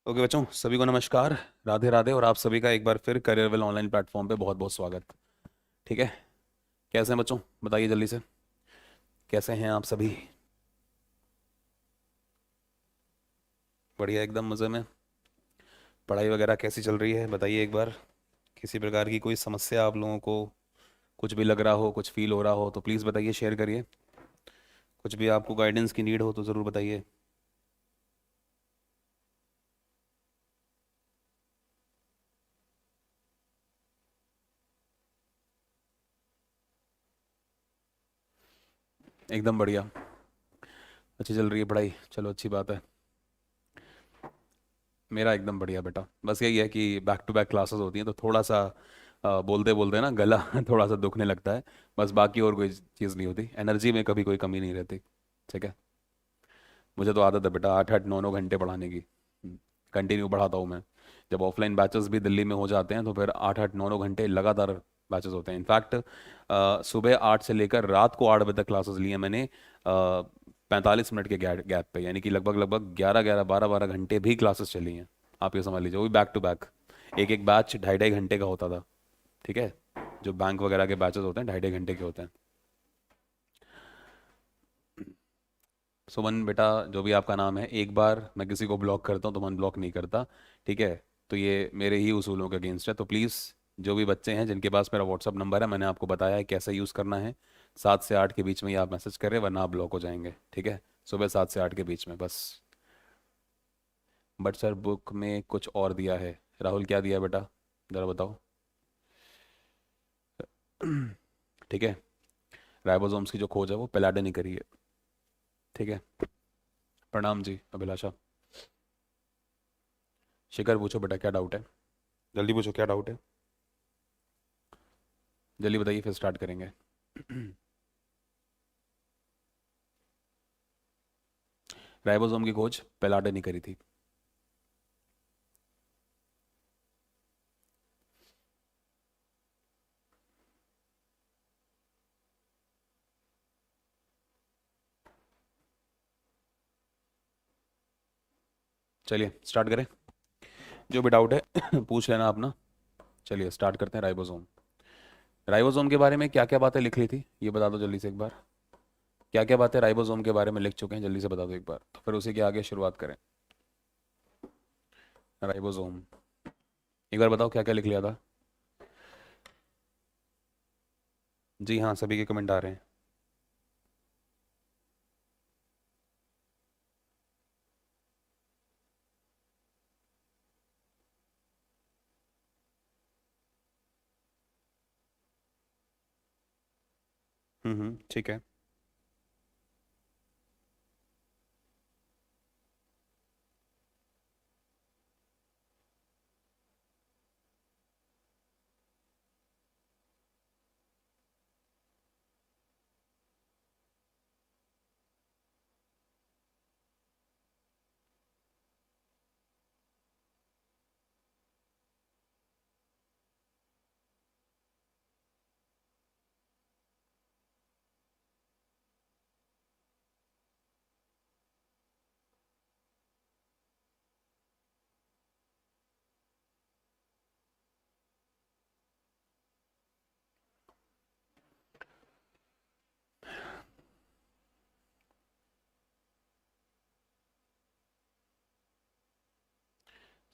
Okay बच्चों, सभी को नमस्कार। राधे राधे। और आप सभी का एक बार फिर करियर वेल ऑनलाइन प्लेटफॉर्म पे बहुत बहुत स्वागत। ठीक है। कैसे हैं बच्चों, बताइए जल्दी से। कैसे हैं आप सभी? बढ़िया, एकदम मज़े में। पढ़ाई वगैरह कैसी चल रही है, बताइए एक बार। किसी प्रकार की कोई समस्या आप लोगों को कुछ भी लग रहा हो, कुछ फील हो रहा हो तो प्लीज़ बताइए, शेयर करिए। कुछ भी आपको गाइडेंस की नीड हो तो ज़रूर बताइए। एकदम बढ़िया। अच्छी चल रही है पढ़ाई, चलो अच्छी बात है। मेरा एकदम बढ़िया बेटा। बस यही है कि बैक टू बैक क्लासेस होती हैं तो थोड़ा सा बोलते बोलते ना गला थोड़ा सा दुखने लगता है। बस बाकी और कोई चीज़ नहीं होती, एनर्जी में कभी कोई कमी नहीं रहती। ठीक है। मुझे तो आदत है बेटा 8 8 9 9 घंटे पढ़ाने की। कंटिन्यू पढ़ाता हूँ मैं। जब ऑफलाइन बैचेस भी दिल्ली में हो जाते हैं तो फिर 8 8 9 9 घंटे लगातार बैचेस होते हैं। इनफैक्ट सुबह 8 से लेकर रात को 8 बजे तक क्लासेस ली हैं मैंने। 45 मिनट के गैप पे, यानी कि लगभग लगभग 11 11 12 12 घंटे भी क्लासेस चली हैं। आप ये समझ लीजिए, वो भी बैक टू बैक। एक एक बैच 2.5 2.5 घंटे का होता था। ठीक है। जो बैंक वगैरह के बैचेस होते हैं 2.5 2.5 घंटे के होते हैं। सुमन बेटा, जो भी आपका नाम है, एक बार मैं किसी को ब्लॉक करता हूँ तो मन ब्लॉक नहीं करता। ठीक है। तो ये मेरे ही उसूलों के अगेंस्ट है, तो प्लीज़ जो भी बच्चे हैं जिनके पास मेरा व्हाट्सअप नंबर है, मैंने आपको बताया है कैसे यूज़ करना है। 7 से 8 के बीच में ही आप मैसेज करें, वरना आप ब्लॉक हो जाएंगे। ठीक है। सुबह 7 से 8 के बीच में बस। बट सर बुक में कुछ और दिया है। राहुल, क्या दिया बेटा, ज़रा बताओ। ठीक है। राइबोसोम्स की जो खोज है वो पेलाडे ने करी है। ठीक है। प्रणाम जी अभिलाषा। शिखर, पूछो बेटा क्या डाउट है। जल्दी पूछो, क्या डाउट है। जल्दी बताइए, फिर स्टार्ट करेंगे। राइबोसोम की खोज पेलाडे ने करी थी। चलिए स्टार्ट करें। जो भी डाउट है पूछ लेना अपना। चलिए स्टार्ट करते हैं। राइबोसोम। राइबोसोम के बारे में क्या क्या बातें लिख ली थी, ये बता दो जल्दी से एक बार। क्या क्या बातें राइबोसोम के बारे में लिख चुके हैं, जल्दी से बता दो एक बार, तो फिर उसी के आगे शुरुआत करें। राइबोसोम, एक बार बताओ क्या क्या लिख लिया था। जी हाँ, सभी के कमेंट आ रहे हैं। ठीक है।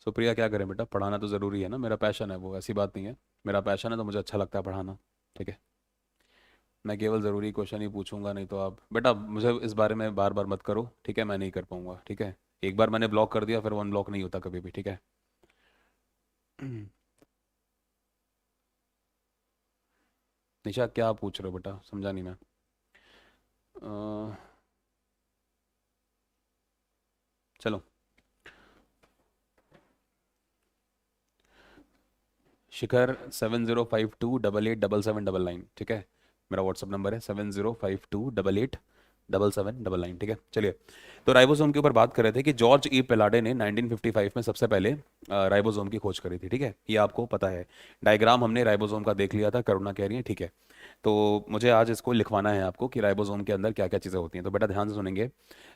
सुप्रिया, क्या करें बेटा, पढ़ाना तो ज़रूरी है ना, मेरा पैशन है वो, ऐसी बात नहीं है। मेरा पैशन है तो मुझे अच्छा लगता है पढ़ाना। ठीक है। मैं केवल ज़रूरी क्वेश्चन ही पूछूंगा, नहीं तो आप बेटा मुझे इस बारे में बार बार मत करो। ठीक है, मैं नहीं कर पाऊंगा। ठीक है। एक बार मैंने ब्लॉक कर दिया फिर वन ब्लॉक नहीं होता कभी भी। ठीक है। निशा, क्या पूछ रहे हो बेटा, समझा नहीं मैं। अ, चलो। शिखर 7052887799, ठीक है। मेरा व्हाट्सअप नंबर है 7052887799। ठीक है, चलिए। तो राइबोसोम के ऊपर बात कर रहे थे कि जॉर्ज ई पेलाडे ने 1955 में सबसे पहले राइबोसोम की खोज करी थी। ठीक है, ये आपको पता है। डायग्राम हमने राइबोसोम का देख लिया था, करुणा कह रही है। ठीक है। तो मुझे आज इसको लिखवाना है आपको कि राइबोसोम के अंदर क्या क्या चीज़ें होती हैं। तो बेटा ध्यान से सुनेंगे।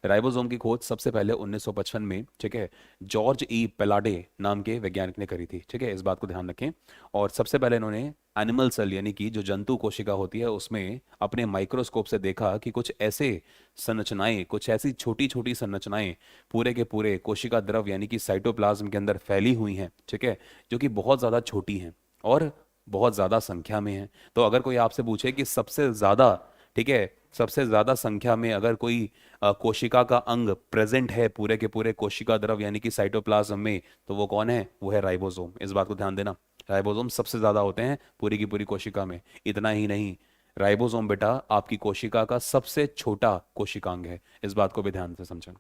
राइबोसोम की खोज सबसे पहले 1955 में, ठीक है, जॉर्ज ई पेलाडे नाम के वैज्ञानिक ने करी थी। ठीक है, इस बात को ध्यान रखें। और सबसे पहले इन्होंने एनिमल सेल यानी कि जो जंतु कोशिका होती है उसमें अपने माइक्रोस्कोप से देखा कि कुछ ऐसे संरचनाएं, कुछ ऐसी छोटी छोटी संरचनाएं पूरे के पूरे कोशिका द्रव यानी कि साइटोप्लाज्म के अंदर फैली हुई हैं, ठीक है, जो कि बहुत ज़्यादा छोटी हैं और बहुत ज़्यादा संख्या में हैं। तो अगर कोई आपसे पूछे कि सबसे ज़्यादा, ठीक है, सबसे ज़्यादा संख्या में अगर कोई कोशिका का अंग प्रेजेंट है पूरे के पूरे कोशिका द्रव यानी कि साइटोप्लाज्म में, तो वो कौन है? वो है राइबोसोम। इस बात को ध्यान देना, राइबोसोम सबसे ज़्यादा होते हैं पूरी की पूरी कोशिका में। इतना ही नहीं, राइबोसोम बेटा आपकी कोशिका का सबसे छोटा कोशिकांग है। इस बात को भी ध्यान से समझें,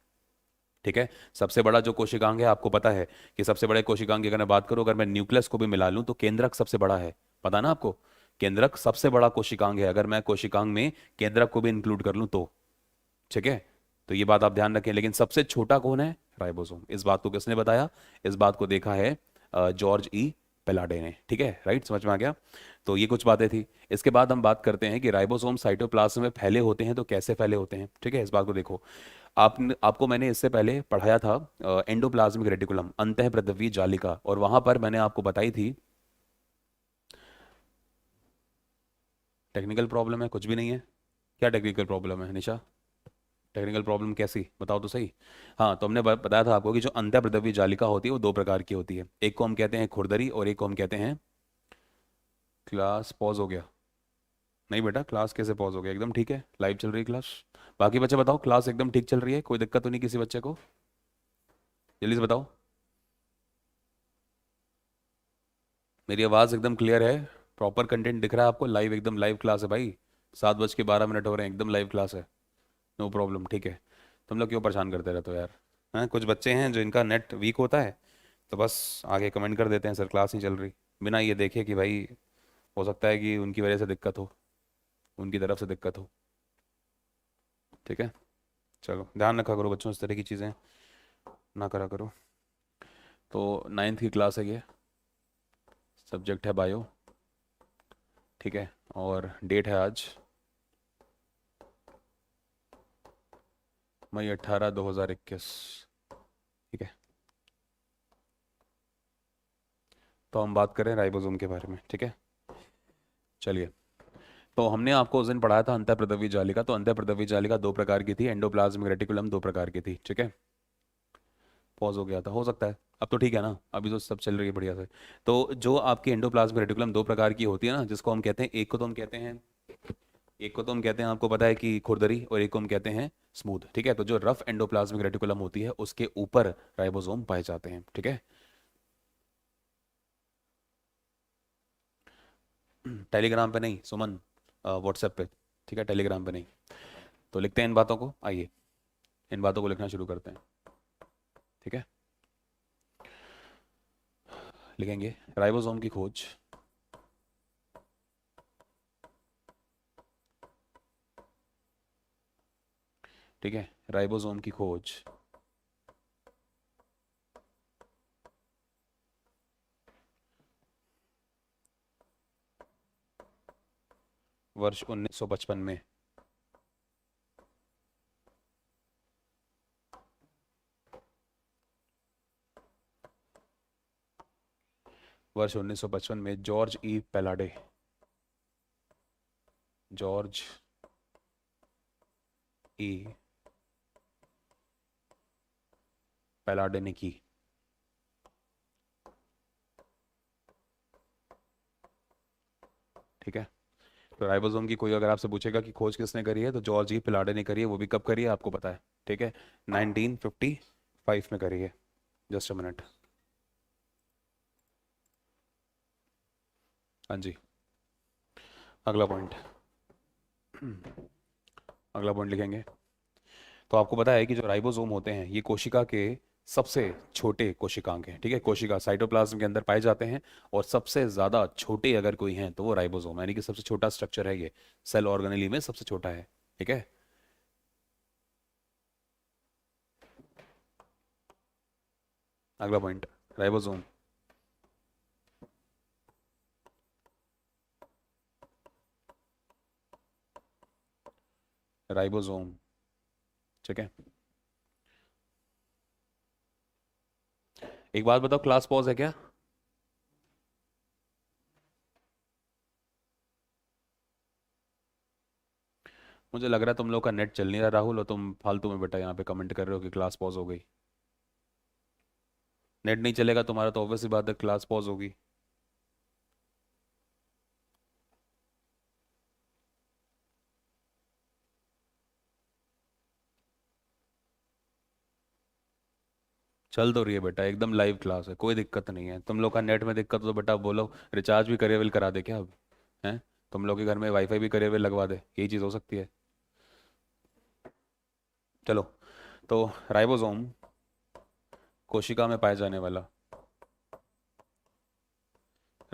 ठीक है। सबसे बड़ा जो कोशिकांग है, आपको पता है कि सबसे बड़े कोशिकांग की अगर मैं बात करूं, अगर मैं न्यूक्लियस को भी मिला लूं तो केंद्रक सबसे बड़ा है। पता ना आपको? केंद्रक सबसे बड़ा कोशिकांग है, अगर मैं कोशिकांग में केंद्रक को भी इंक्लूड कर लूं तो, ठीक है। तो ये बात आप ध्यान रखें। लेकिन सबसे छोटा कौन है? राइबोसोम। इस बात को किसने बताया? इस बात को देखा है जॉर्ज ई पेलाडे ने। ठीक है, राइट, समझ में आ गया। तो ये कुछ बातें थी। इसके बाद हम बात करते हैं कि राइबोसोम साइटोप्लाज्म में फैले होते हैं तो कैसे फैले होते हैं। ठीक है, इस बात को देखो। आपको मैंने इससे पहले पढ़ाया था एंडोप्लाज्मिक रेटिकुलम, अंतःप्रद्रव्य जालिका, और वहां पर मैंने आपको बताई थी। टेक्निकल प्रॉब्लम है? कुछ भी नहीं है। क्या टेक्निकल प्रॉब्लम है निशा? टेक्निकल प्रॉब्लम कैसी, बताओ तो सही। हाँ, तो हमने बताया था आपको कि जो अंतःप्रद्रव्य जालिका होती है वो दो प्रकार की होती है। एक को हम कहते हैं खुरदरी और एक को हम कहते हैं, क्लास पॉज हो गया? नहीं बेटा, क्लास कैसे पॉज हो गया? एकदम ठीक है, लाइव चल रही है क्लास। बाकी बच्चे बताओ, क्लास एकदम ठीक चल रही है? कोई दिक्कत तो नहीं किसी बच्चे को? जल्दी से बताओ। मेरी आवाज़ एकदम क्लियर है? प्रॉपर कंटेंट दिख रहा है आपको? लाइव, एकदम लाइव क्लास है भाई। 7:12 हो रहे हैं, एकदम लाइव क्लास है। नो प्रॉब्लम, ठीक है। तुम लोग क्यों परेशान करते रहते हो यार? हैं, कुछ बच्चे हैं जो इनका नेट वीक होता है तो बस आगे कमेंट कर देते हैं सर क्लास नहीं चल रही, बिना ये देखे कि भाई हो सकता है कि उनकी वजह से दिक्कत हो, उनकी तरफ से दिक्कत हो। ठीक है, चलो ध्यान रखा करो बच्चों, इस तरह की चीज़ें ना करा करो। तो 9th की क्लास है ये, सब्जेक्ट है बायो, ठीक है। और डेट है आज मई 18, 2021, ठीक है। तो हम बात करें राइबोसोम के बारे में, ठीक है। चलिए, तो हमने आपको उस दिन पढ़ाया था अंतःप्रद्रव्य जालिका। तो अंतःप्रद्रव्य जालिका दो प्रकार की थी, एंडोप्लाज्मिक रेटिकुलम दो प्रकार की थी, ठीक है। पॉज हो गया था, हो सकता है। अब तो ठीक है ना, अभी तो सब चल रही है बढ़िया से। तो जो आपकी एंडोप्लाज्मिक रेटिकुलम दो प्रकार की होती है ना, जिसको हम कहते हैं, एक को तो हम कहते हैं, एक को तो हम कहते हैं, आपको पता है कि खुरदरी, और एक को हम कहते हैं स्मूथ, ठीक है। तो जो रफ एंडोप्लाज्मिक रेटिकुलम होती है उसके ऊपर राइबोसोम पाए जाते हैं, ठीक है। टेलीग्राम पे नहीं सुमन, व्हाट्सएप पे, ठीक है, टेलीग्राम पे नहीं। तो लिखते हैं इन बातों को, आइए इन बातों को लिखना शुरू करते हैं, ठीक है। लिखेंगे राइबोसोम की खोज, ठीक है, राइबोसोम की खोज वर्ष 1955 में, वर्ष 1955 में जॉर्ज ई पेलाडे, जॉर्ज ई पेलाडे ने की, ठीक है। तो राइबोसोम की कोई अगर आपसे पूछेगा कि खोज किसने करी है, तो जॉर्ज ई पिलाडे ने करी है। वो भी कब करी है आपको पता है, ठीक है, 1955 में करी है। जस्ट अ मिनट, हाँ जी। अगला पॉइंट, अगला पॉइंट लिखेंगे। तो आपको पता है कि जो राइबोसोम होते हैं ये कोशिका के सबसे छोटे कोशिकांग हैं, ठीक है। कोशिका साइटोप्लाज्म के अंदर पाए जाते हैं, और सबसे ज्यादा छोटे अगर कोई हैं तो वो राइबोसोम, यानी कि सबसे छोटा स्ट्रक्चर है ये, सेल ऑर्गेनेली में सबसे छोटा है, ठीक है। अगला पॉइंट, राइबोसोम, राइबोसोम। ठीक है। एक बात बताओ, क्लास पॉज है क्या? मुझे लग रहा है तुम लोग का नेट चल नहीं रहा राहुल, और तुम फालतू में बेटा यहाँ पे कमेंट कर रहे हो कि क्लास पॉज हो गई। नेट नहीं चलेगा तुम्हारा तो ऑब्वियस सी बात है क्लास पॉज होगी। चल तो रही है बेटा, एकदम लाइव क्लास है, कोई दिक्कत नहीं है। तुम लोग का नेट में दिक्कत हो तो बेटा बोलो, रिचार्ज भी करे बिल करा दे क्या अब? हैं? तुम लोग के घर में वाईफाई भी करे बिल लगवा दे, यही चीज़ हो सकती है। चलो। तो राइबोसोम कोशिका में पाए जाने वाला,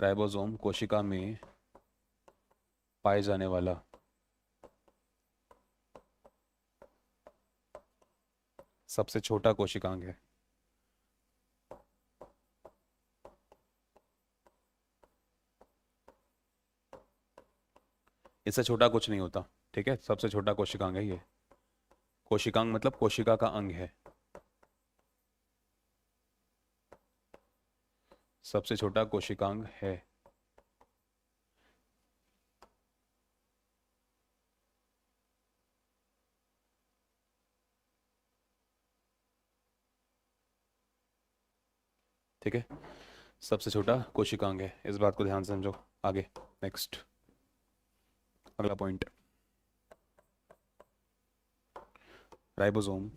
राइबोसोम कोशिका में पाए जाने वाला सबसे छोटा कोशिकांग है। इससे छोटा कुछ नहीं होता। ठीक है, सबसे छोटा कोशिकांग है ये। कोशिकांग मतलब कोशिका का अंग है। सबसे छोटा कोशिकांग है। ठीक है, सबसे छोटा कोशिकांग है, इस बात को ध्यान से समझो। आगे, नेक्स्ट, अगला पॉइंट। राइबोसोम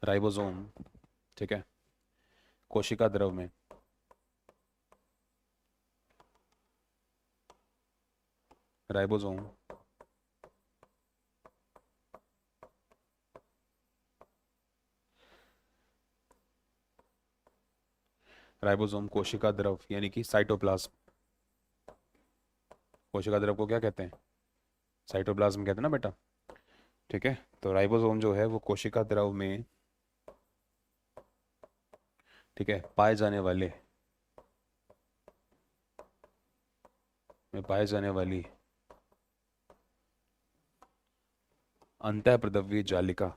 राइबोसोम ठीक है, कोशिका द्रव में, राइबोसोम राइबोसोम कोशिका द्रव यानी कि साइटोप्लाज्म। कोशिका द्रव को क्या कहते हैं? साइटोप्लाज्म कहते हैं ना बेटा। ठीक है, तो राइबोसोम जो है वो कोशिका द्रव में, ठीक है, पाए जाने वाली अंतःप्रद्रव्य जालिका,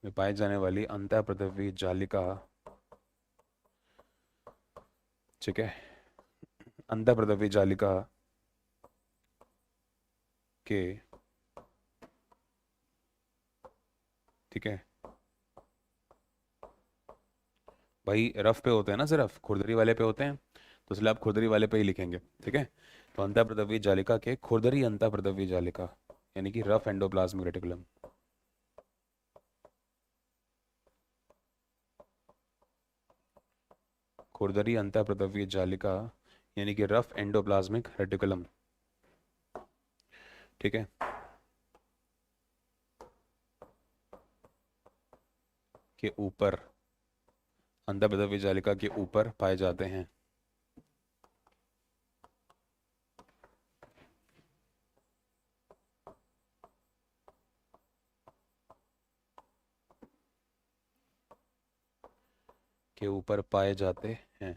में पाई जाने वाली अंतःप्रद्रव्य जालिका, ठीक है, अंतःप्रद्रव्य जालिका के, ठीक है, भाई रफ पे होते हैं ना, सिर्फ खुरदरी वाले पे होते हैं, तो इसलिए आप खुरदरी वाले पे ही लिखेंगे। ठीक है, तो अंतःप्रद्रव्य जालिका के खुरदरी अंतःप्रद्रव्य जालिका यानी कि रफ एंडोप्लाज्मिक रेटिकुलम। खुरदरी अंतःप्रद्रव्य जालिका यानी कि रफ एंडोप्लाज्मिक रेटिकुलम। ठीक है, के ऊपर, अंतःप्रद्रव्य जालिका के ऊपर पाए जाते हैं। के ऊपर पाए जाते हैं।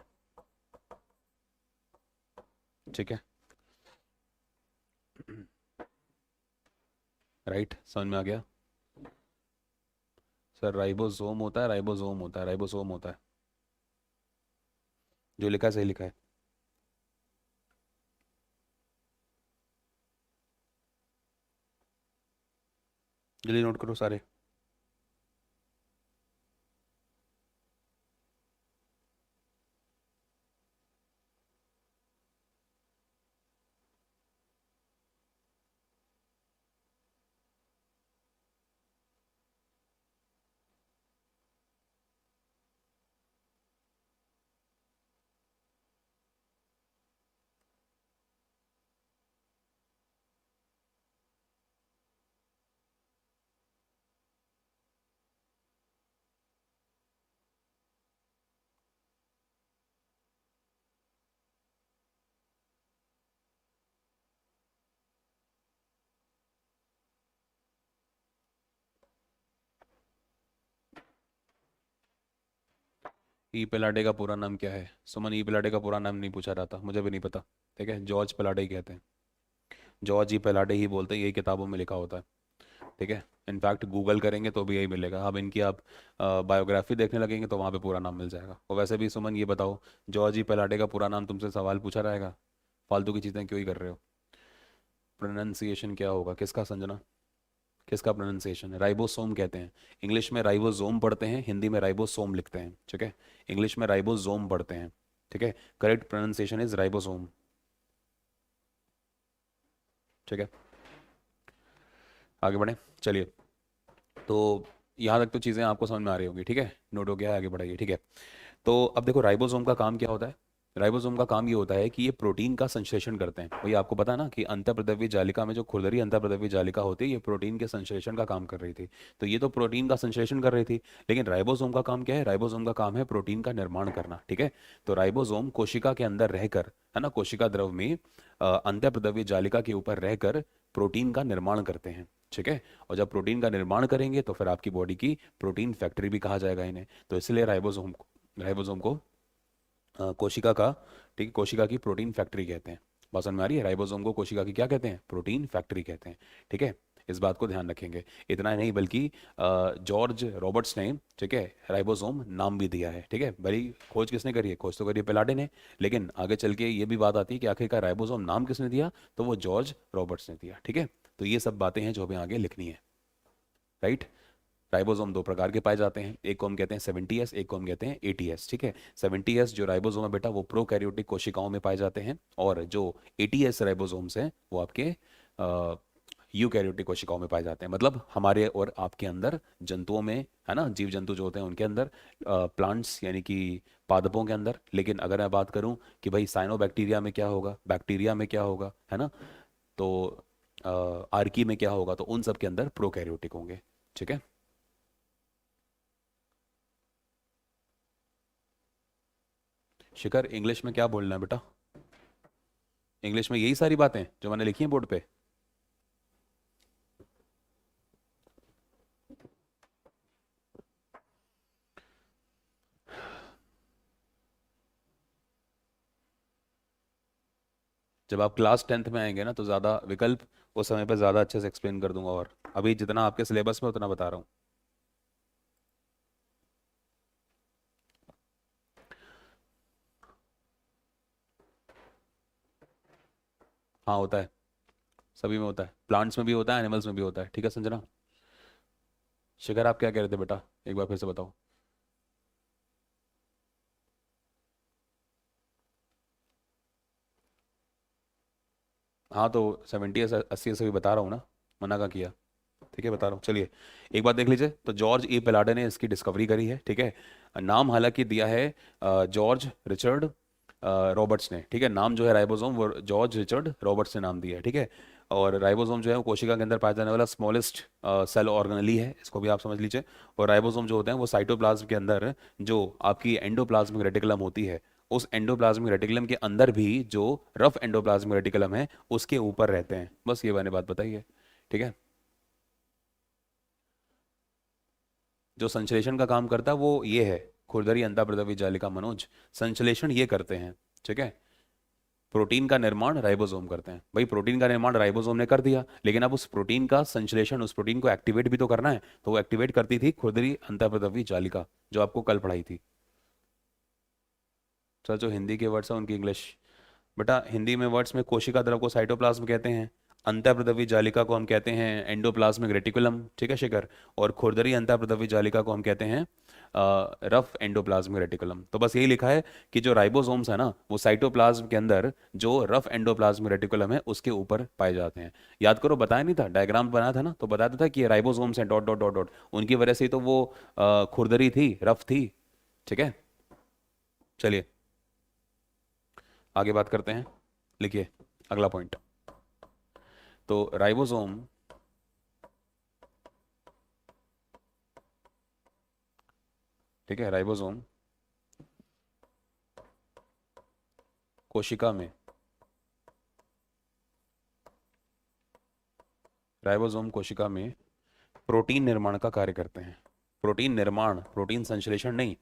ठीक है, राइट, समझ में आ गया? सर राइबोसोम होता है, राइबोसोम होता है, राइबोसोम होता है, जो लिखा है सही लिखा है। जल्दी नोट करो सारे। ई पिलाडे का पूरा नाम क्या है? सुमन, ई पिलाडे का पूरा नाम नहीं पूछा रहा था, मुझे भी नहीं पता। ठीक है, जॉर्ज पिलाडे ही कहते हैं, जॉर्ज ई पिलाडे ही बोलते हैं, यही किताबों में लिखा होता है। ठीक है, इनफैक्ट गूगल करेंगे तो भी यही मिलेगा। अब इनकी आप बायोग्राफी देखने लगेंगे तो वहाँ पे पूरा नाम मिल जाएगा। और वैसे भी सुमन ये बताओ, जॉर्ज ई पिलाडे का पूरा नाम तुमसे सवाल पूछा रहेगा? फालतू की चीज़ें क्यों ही कर रहे हो? प्रोनाउंसिएशन क्या होगा, किसका संजना, किसका प्रोनाउंसिएशन है? राइबोसोम कहते हैं। इंग्लिश में राइबोसोम पढ़ते हैं, हिंदी में राइबोसोम लिखते हैं। ठीक है, इंग्लिश में राइबोसोम पढ़ते हैं। ठीक है, करेक्ट प्रोनाउंसिएशन इज राइबोसोम। ठीक है, आगे बढ़े, चलिए। तो यहाँ तक तो चीज़ें आपको समझ में आ रही होंगी। ठीक है, नोट हो गया है, आगे बढ़ाइए। ठीक है, तो अब देखो राइबोसोम का काम क्या होता है। राइबोसोम का काम ये होता है कि ये प्रोटीन का संश्लेषण करते हैं। वही आपको पता है ना कि अंतःप्रद्रव्य जालिका में जो खुरदरी अंतःप्रद्रव्य जालिका होती है, ये प्रोटीन के संश्लेषण का काम कर रही थी। तो ये तो प्रोटीन का संश्लेषण कर रही थी, लेकिन राइबोसोम का काम क्या है? राइबोसोम का काम है प्रोटीन का निर्माण करना। ठीक है, तो राइबोसोम कोशिका के अंदर रहकर, है ना, कोशिका द्रव में अंतःप्रद्रव्य जालिका के ऊपर रहकर प्रोटीन का निर्माण करते हैं। ठीक है, और जब प्रोटीन का निर्माण करेंगे तो फिर आपकी बॉडी की प्रोटीन फैक्ट्री भी कहा जाएगा इन्हें। तो इसलिए राइबोसोम को कोशिका का, ठीक है, कोशिका की प्रोटीन फैक्ट्री कहते हैं। बात समझ में आ रही है? राइबोसोम को कोशिका की क्या कहते हैं? प्रोटीन फैक्ट्री कहते हैं। ठीक है, इस बात को ध्यान रखेंगे। इतना ही नहीं बल्कि जॉर्ज रॉबर्ट्स ने, ठीक है, राइबोसोम नाम भी दिया है। ठीक है, भली खोज किसने करी है? खोज तो करी है पिलाडे ने, लेकिन आगे चल के ये भी बात आती है कि आखिरकार राइबोसोम नाम किसने दिया? तो वो जॉर्ज रॉबर्ट्स ने दिया। ठीक है, तो ये सब बातें हैं जो हमें आगे लिखनी है। राइट, राइबोसोम दो प्रकार के पाए जाते हैं, एक को हम कहते हैं 70S, एक को हम कहते हैं 80S। ठीक है, 70S जो राइबोसोम है बेटा, वो प्रोकैरियोटिक कोशिकाओं में पाए जाते हैं, और जो 80S राइबोसोम्स हैं वो आपके यूकैरियोटिक कोशिकाओं में पाए जाते हैं। मतलब हमारे और आपके अंदर, जंतुओं में, है ना, जीव जंतु जो होते हैं उनके अंदर, प्लांट्स यानी कि पादपों के अंदर। लेकिन अगर मैं बात करूं कि भाई साइनोबैक्टीरिया में क्या होगा, बैक्टीरिया में क्या होगा, है ना, तो आर्की में क्या होगा, तो उन सब के अंदर प्रोकैरियोटिक होंगे। ठीक है, शिखर इंग्लिश में क्या बोलना है बेटा? इंग्लिश में यही सारी बातें जो मैंने लिखी हैं बोर्ड पे। जब आप क्लास 10th में आएंगे ना तो ज़्यादा विकल्प, उस समय पर ज़्यादा अच्छे से एक्सप्लेन कर दूंगा। और अभी जितना आपके सिलेबस में उतना बता रहा हूँ। हाँ होता है, सभी में होता है, प्लांट्स में भी होता है, एनिमल्स में भी होता है। ठीक है संजना। शिखर आप क्या कह रहे थे बेटा, एक बार फिर से बताओ। हाँ तो 70 80 से भी बता रहा हूँ ना, मना का किया? ठीक है, बता रहा हूँ, चलिए। एक बात देख लीजिए, तो जॉर्ज ई पिलाडे ने इसकी डिस्कवरी करी है। ठीक है, नाम हालांकि दिया है जॉर्ज रिचर्ड रॉबर्ट्स ने। ठीक है, नाम जो है राइबोसोम वो जॉर्ज रिचर्ड रॉबर्ट्स ने नाम दिया है। ठीक है, और राइबोसोम जो है वो कोशिका के अंदर पाया जाने वाला स्मॉलेस्ट सेल ऑर्गेनली है, इसको भी आप समझ लीजिए। और राइबोसोम जो होते हैं वो साइटोप्लाज्म के अंदर, जो आपकी एंडोप्लाज्मिक रेटिकुलम होती है, उस एंडोप्लाज्मिक रेटिकुलम के अंदर भी जो रफ एंडोप्लाज्मिक रेटिकुलम है उसके ऊपर रहते हैं। बस ये मैंने बात बताई है। ठीक है, जो संश्लेषण का काम करता है वो ये है, खुरदरी अंतःप्रद्रव्य जालिका मनोज, संश्लेषण ये करते हैं। ठीक है, प्रोटीन का निर्माण राइबोसोम करते हैं। भाई प्रोटीन का निर्माण राइबोसोम ने कर दिया, लेकिन अब उस प्रोटीन का संश्लेषण, उस प्रोटीन को एक्टिवेट भी तो करना है, तो वो एक्टिवेट करती थी खुरदरी अंतःप्रद्रव्य जालिका, जो आपको कल पढ़ाई थी। सर जो हिंदी के वर्ड्स हैं उनकी इंग्लिश। बेटा हिंदी में वर्ड्स में कोशिका द्रव को साइटोप्लाज्म कहते हैं, अंतःप्रद्रव्य जालिका को हम कहते हैं एंडोप्लाज्मिक रेटिकुलम। ठीक है शिखर, और खुरदरी अंतःप्रद्रव्य जालिका को हम कहते हैं रफ एंडोप्लाज्मिक रेटिकुलम। तो बस यही लिखा है कि जो राइबोसोम्स है ना, वो साइटोप्लाज्म के अंदर जो रफ एंडोप्लाज्मिक रेटिकुलम है उसके ऊपर पाए जाते हैं। याद करो, बताया नहीं था, डायग्राम बनाया था ना, तो बताया था कि ये राइबोसोम्स हैं, डॉट डॉट डॉट डॉट, उनकी वजह से ही तो वो खुरदरी थी, रफ थी। ठीक है, चलिए आगे बात करते हैं। लिखिए अगला पॉइंट। तो राइबोसोम, ठीक है, राइबोसोम कोशिका में, राइबोसोम कोशिका में प्रोटीन निर्माण का कार्य करते हैं। प्रोटीन निर्माण, प्रोटीन संश्लेषण नहीं,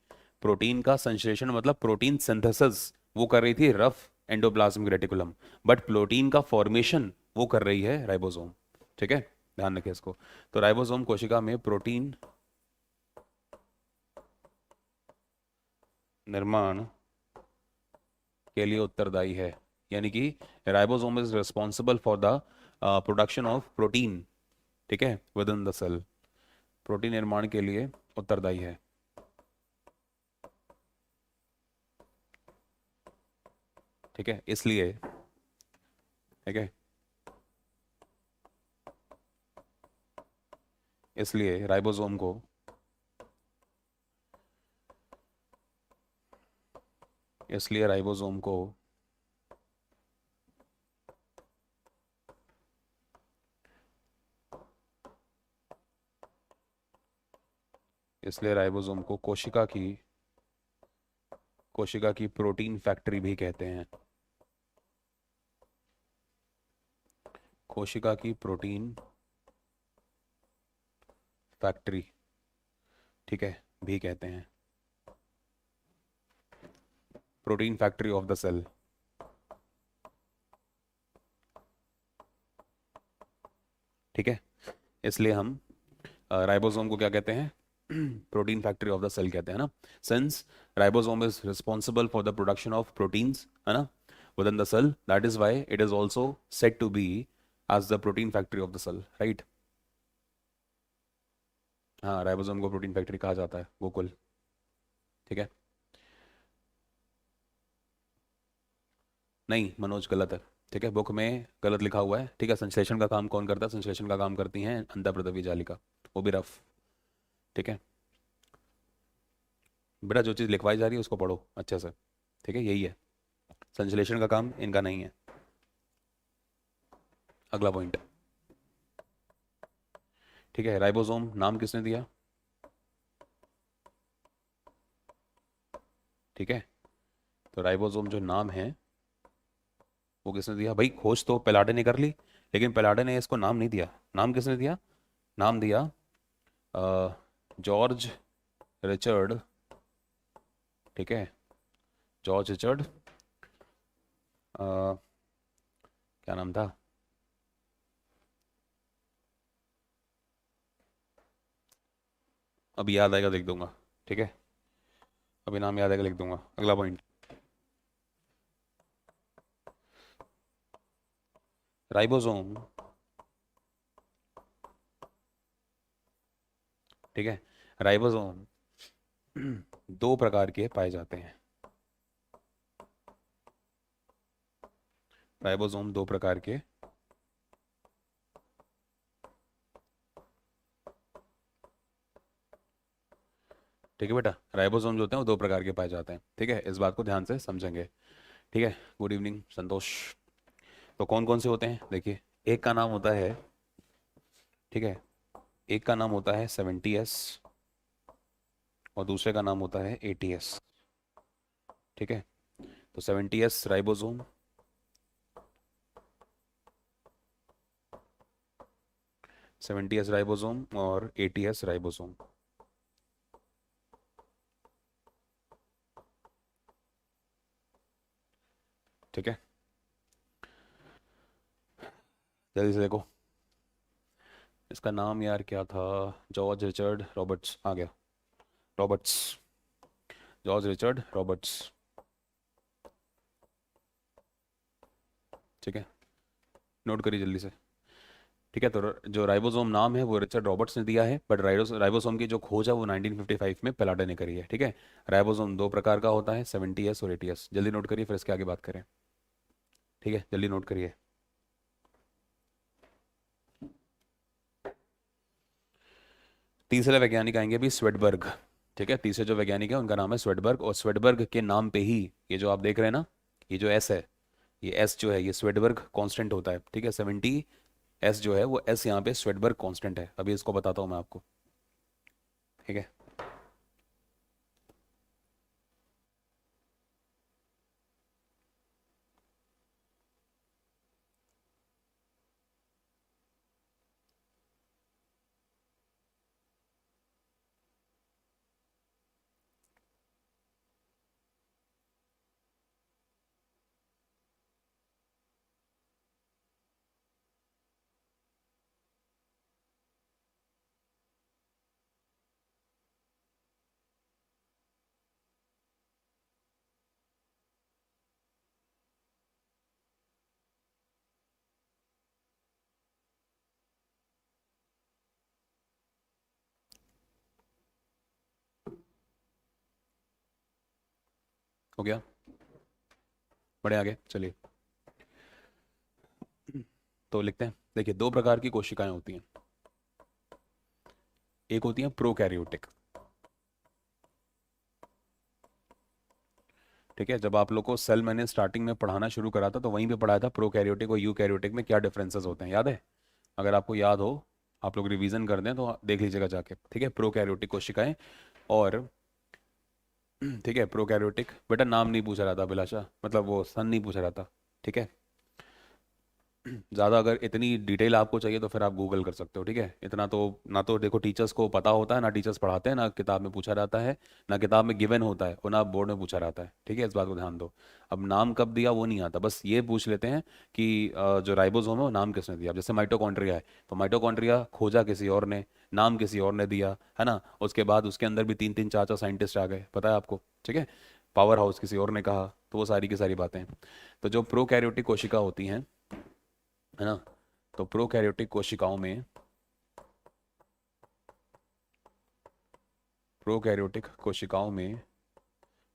प्रोटीन का संश्लेषण मतलब प्रोटीन सिंथेसिस वो कर रही थी rough endoplasmic reticulum, but protein का फॉर्मेशन वो कर रही है राइबोसोम। ठीक है, ध्यान रखें इसको। तो राइबोसोम कोशिका में प्रोटीन निर्माण के लिए उत्तरदायी है, यानी कि ribosome is responsible for the production of protein. ठीक है, within the cell, protein निर्माण के लिए उत्तरदायी है। ठीक है, इसलिए, ठीक है, इसलिए राइबोसोम को, इसलिए राइबोसोम को इसलिए राइबोसोम को कोशिका की प्रोटीन फैक्ट्री भी कहते हैं। कोशिका की प्रोटीन फैक्ट्री, ठीक है, भी कहते हैं, protein factory of the cell. ठीक है, इसलिए हम राइबोसोम को क्या कहते हैं? Protein factory of the cell कहते हैं ना। Since ribosome is responsible for the production of proteins, है ना, within the cell, that is why it is also said to be as the protein factory of the cell, right. हाँ, ribosome को protein factory कहा जाता है, गोकुल। ठीक है, नहीं मनोज, गलत है। ठीक है, बुक में गलत लिखा हुआ है। ठीक है, संश्लेषण का काम कौन करता है? संश्लेषण का काम करती हैं अंतःप्रदवी जालिका, वो भी रफ। ठीक है बेटा, जो चीज़ लिखवाई जा रही है उसको पढ़ो अच्छे से। ठीक है, यही है, संश्लेषण का काम इनका नहीं है। अगला पॉइंट, ठीक है, राइबोसोम नाम किसने दिया? ठीक है, तो राइबोसोम जो नाम है वो किसने दिया भाई? खोज तो पेलाडे ने कर ली, लेकिन पेलाडे ने इसको नाम नहीं दिया। नाम किसने दिया? नाम दिया जॉर्ज रिचर्ड। ठीक है, जॉर्ज रिचर्ड, क्या नाम था? अभी याद आएगा लिख दूंगा। ठीक है, अभी नाम याद आएगा लिख दूंगा। अगला पॉइंट, राइबोसोम, ठीक है, राइबोसोम दो प्रकार के पाए जाते हैं। राइबोसोम दो प्रकार के, ठीक है बेटा, राइबोसोम जो होते हैं वो दो प्रकार के पाए जाते हैं। ठीक है, इस बात को ध्यान से समझेंगे। ठीक है, गुड इवनिंग संतोष। तो कौन कौन से होते हैं देखिए, एक का नाम होता है, ठीक है, एक का नाम होता है 70S और दूसरे का नाम होता है 80S। ठीक है, तो 70S राइबोसोम, 70S राइबोसोम और 80S राइबोसोम। ठीक है, जल्दी से देखो, इसका नाम यार क्या था? जॉर्ज रिचर्ड रॉबर्ट्स आ गया, रॉबर्ट्स, जॉर्ज रिचर्ड रॉबर्ट्स। ठीक है, नोट करिए जल्दी से। ठीक है, तो जो राइबोसोम नाम है वो रिचर्ड रॉबर्ट्स ने दिया है, बट राइबोसोम की जो खोज है वो 1955 में पेलाडे ने करी है। ठीक है, राइबोसोम दो प्रकार का होता है, 70S और 80S। जल्दी नोट करिए, फिर इसके आगे बात करें। ठीक है, जल्दी नोट करिए। तीसरे वैज्ञानिक आएंगे भी स्वेडबर्ग। ठीक है, तीसरे जो वैज्ञानिक है उनका नाम है स्वेडबर्ग, और स्वेडबर्ग के नाम पे ही ये जो आप देख रहे हैं ना, ये जो एस है, ये एस जो है ये स्वेडबर्ग कांस्टेंट होता है। ठीक है, 70S जो है वो एस यहाँ पे स्वेडबर्ग कांस्टेंट है। अभी इसको बताता हूँ मैं आपको। ठीक है, हो गया? बढ़े आगे चलिए। तो लिखते हैं, देखिए दो प्रकार की कोशिकाएं होती हैं। एक होती है प्रोकैरियोटिक। ठीक है, जब आप लोग को सेल मैंने स्टार्टिंग में पढ़ाना शुरू करा था तो वहीं पे पढ़ाया था प्रोकैरियोटिक और यूकैरियोटिक में क्या डिफरेंसेस होते हैं, याद है? अगर आपको याद हो, आप लोग रिवीजन कर दें तो देख लीजिएगा जाके। ठीक है, प्रोकैरियोटिक कोशिकाएं और ठीक है प्रोकैरियोटिक। बेटा नाम नहीं पूछा रहा था अभिलाषा, मतलब वो सन नहीं पूछा रहा था। ठीक है, ज़्यादा अगर इतनी डिटेल आपको चाहिए तो फिर आप गूगल कर सकते हो। ठीक है, इतना तो ना तो देखो टीचर्स को पता होता है, ना टीचर्स पढ़ाते हैं, ना किताब में पूछा रहता है, ना किताब में गिवन होता है और ना बोर्ड में पूछा रहता है। ठीक है, इस बात को ध्यान दो। अब नाम कब दिया वो नहीं आता, बस ये पूछ लेते हैं कि जो राइबोसोम है वो नाम किसने दिया। अब जैसे माइटोकॉन्ड्रिया है तो माइटोकॉन्ड्रिया खोजा किसी और ने, नाम किसी और ने दिया, है ना। उसके बाद उसके अंदर भी तीन तीन चार चार साइंटिस्ट आ गए, पता है आपको। ठीक है, पावर हाउस किसी और ने कहा, तो वो सारी की सारी बातें। तो जो प्रोकैरियोटिक कोशिका होती हैं, है ना, तो प्रोकैरियोटिक कोशिकाओं में, प्रोकैरियोटिक कोशिकाओं में,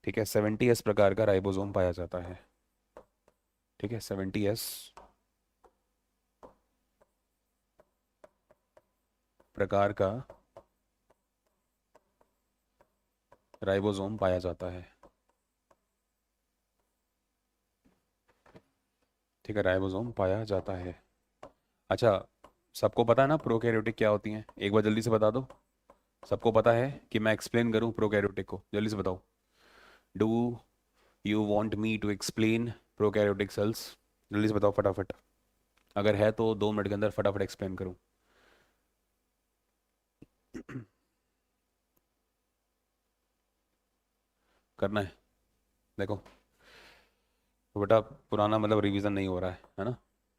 ठीक है, 70s प्रकार का राइबोसोम पाया जाता है। ठीक है, 70s प्रकार का राइबोसोम पाया जाता है। ठीक है, राइबोसोम पाया जाता है। अच्छा, सबको पता है ना प्रोकैरियोटिक क्या होती हैं? एक बार जल्दी से बता दो। सबको पता है कि मैं एक्सप्लेन करूं प्रोकैरियोटिक को? जल्दी से बताओ। Do you want me to explain prokaryotic cells? जल्दी से बताओ फटाफट। अगर है तो 2 मिनट के अंदर फटाफट एक्सप्लेन करूं। करना है, देखो। तो बेटा पुराना मतलब रिवीजन नहीं हो रहा है ना,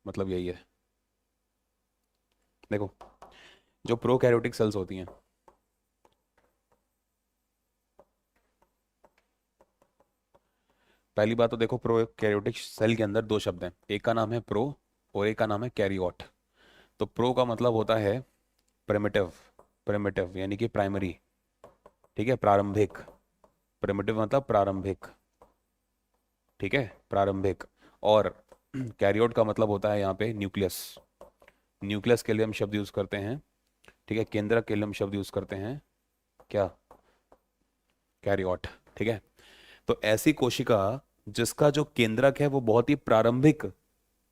मतलब यही है। देखो, जो प्रोकैरियोटिक सेल्स होती हैं, पहली बात तो देखो प्रोकैरियोटिक सेल के अंदर दो शब्द हैं, एक का नाम है प्रो और एक का नाम है कैरियोट। तो प्रो का मतलब होता है प्रिमिटिव, प्रिमिटिव यानी कि प्राइमरी। ठीक है, प्रारंभिक। प्रिमिटिव मतलब प्रारंभिक। ठीक है, प्रारंभिक। और कैरियोट का मतलब होता है यहाँ पे न्यूक्लियस। न्यूक्लियस के लिए हम शब्द यूज करते हैं, ठीक है, केंद्रक के लिए हम शब्द यूज करते हैं क्या? कैरियोट। ठीक है, तो ऐसी कोशिका जिसका जो केंद्रक है वो बहुत ही प्रारंभिक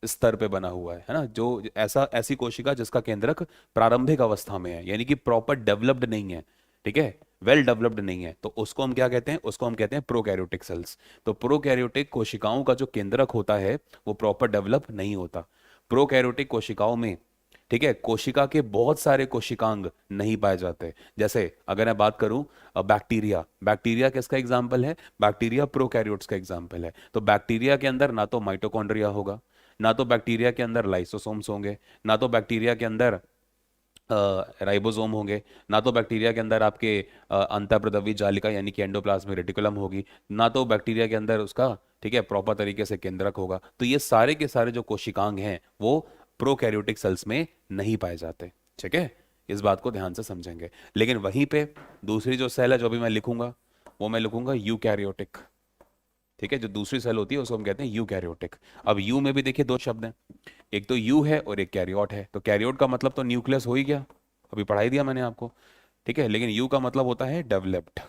स्तर पे बना हुआ है ना, जो ऐसा ऐसी कोशिका जिसका केंद्रक प्रारंभिक अवस्था में है, यानी कि प्रॉपर डेवलप्ड नहीं है। ठीक है, वेल डेवलप्ड नहीं है, तो उसको हम क्या कहते हैं? उसको हम कहते हैं प्रोकैरियोटिक सेल्स। तो प्रोकैरियोटिक कोशिकाओं का जो केंद्रक होता है वो प्रॉपर डेवलप नहीं होता। प्रोकैरियोटिक कोशिकाओं में, ठीक है, कोशिका के बहुत सारे कोशिकांग नहीं पाए जाते। जैसे अगर मैं बात करूं बैक्टीरिया, बैक्टीरिया किसका एग्जाम्पल है? बैक्टीरिया प्रोकैरियोट्स का एग्जाम्पल है। तो बैक्टीरिया के अंदर ना तो माइटोकॉन्ड्रिया होगा, ना तो बैक्टीरिया के अंदर लाइसोसोम्स होंगे, ना तो बैक्टीरिया के अंदर राइबोसोम होंगे, ना तो बैक्टीरिया के अंदर आपके अंतःप्रदवी जालिका यानी कि एंडोप्लाज्मिक रेटिकुलम होगी, ना तो बैक्टीरिया के अंदर उसका, ठीक है, प्रॉपर तरीके से केंद्रक होगा। तो ये सारे के सारे जो कोशिकांग हैं वो प्रोकैरियोटिक सेल्स में नहीं पाए जाते। ठीक है, इस बात को ध्यान से समझेंगे। लेकिन वहीं पे दूसरी जो सेल है जो भी मैं लिखूंगा वो मैं लिखूंगा यूकैरियोटिक। ठीक है, जो दूसरी सेल होती है उसको हम कहते हैं यूकैरियोटिक। अब यू में भी देखिए दो शब्द हैं, एक तो यू है और एक कैरियोट है। तो कैरियोट का मतलब तो न्यूक्लियस हो ही गया, अभी पढ़ाई दिया मैंने आपको। ठीक है, लेकिन यू का मतलब होता है डेवलप्ड।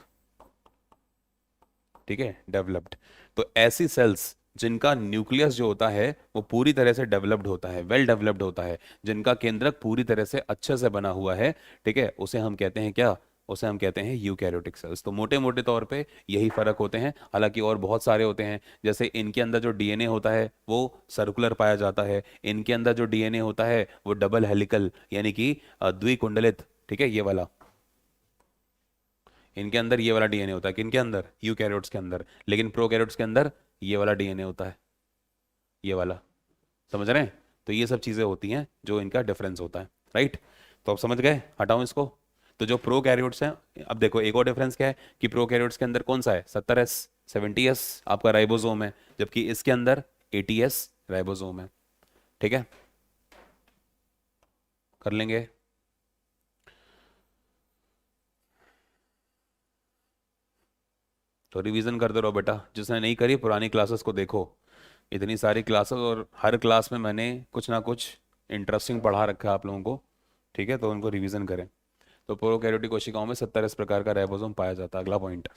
ठीक है, डेवलप्ड। तो ऐसी सेल्स जिनका न्यूक्लियस जो होता है वो पूरी तरह से डेवलप्ड होता है, वेल डेवलप्ड होता है, जिनका केंद्रक पूरी तरह से अच्छे से बना हुआ है, ठीक है, उसे हम कहते हैं क्या? उसे हम कहते हैं यूकैरियोटिक सेल्स। तो मोटे मोटे तौर पे यही फर्क होते हैं, हालांकि और बहुत सारे होते हैं। जैसे इनके अंदर जो डीएनए होता है वो सर्कुलर पाया जाता है, इनके अंदर जो डीएनए होता है वो डबल हेलिकल यानी कि द्विकुंडलित। ठीक है, ये वाला, इनके अंदर ये वाला डीएनए होता है, किनके अंदर? यूकैरियोट्स के अंदर। लेकिन प्रोकैरियोट्स के अंदर ये वाला डीएनए होता है, ये वाला। समझ रहे हैं? तो ये सब चीजें होती हैं जो इनका डिफरेंस होता है। राइट, तो अब समझ गए, हटाओ इसको। तो जो प्रोकैरियोट्स हैं, अब देखो एक और डिफरेंस क्या है कि प्रोकैरियोट्स के अंदर कौन सा है? 70s 70s आपका राइबोसोम है, जबकि इसके अंदर 80s राइबोसोम है। ठीक है, कर लेंगे। तो रिवीजन करते रहो बेटा, जिसने नहीं करी पुरानी क्लासेस को देखो, इतनी सारी क्लासेस, और हर क्लास में मैंने कुछ ना कुछ इंटरेस्टिंग पढ़ा रखा है आप लोगों को, ठीक है, तो उनको रिवीजन करें। तो प्रोकैरियोटिक कोशिकाओं में 70 इस प्रकार का राइबोसोम पाया जाता है, अगला पॉइंट।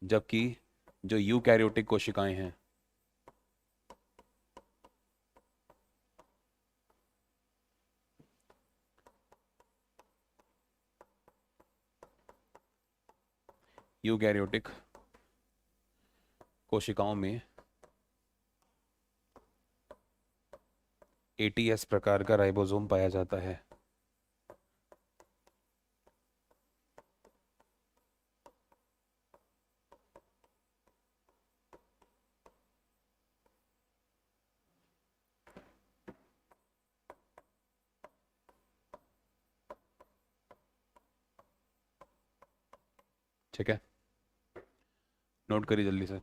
जबकि जो यूकैरियोटिक कोशिकाएं हैं, यूकैरियोटिक कोशिकाओं में 80s प्रकार का राइबोसोम पाया जाता है। ठीक है, नोट करिए जल्दी से।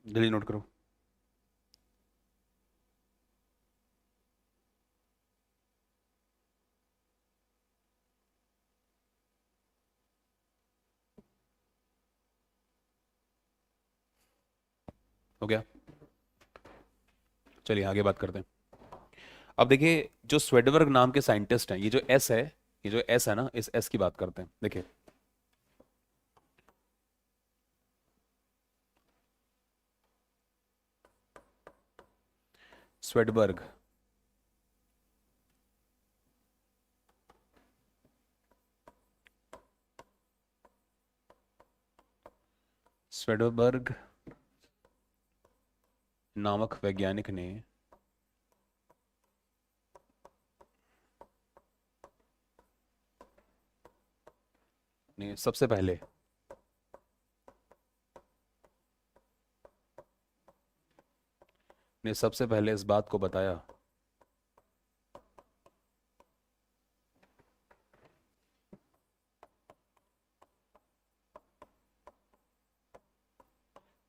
जल्दी नोट करो। हो गया, चलिए आगे बात करते हैं। अब देखिए, जो स्वेडबर्ग नाम के साइंटिस्ट हैं, ये जो एस है, ये जो एस है ना, इस एस की बात करते हैं। देखिए, स्वेडबर्ग, स्वेडबर्ग नामक वैज्ञानिक ने सबसे पहले इस बात को बताया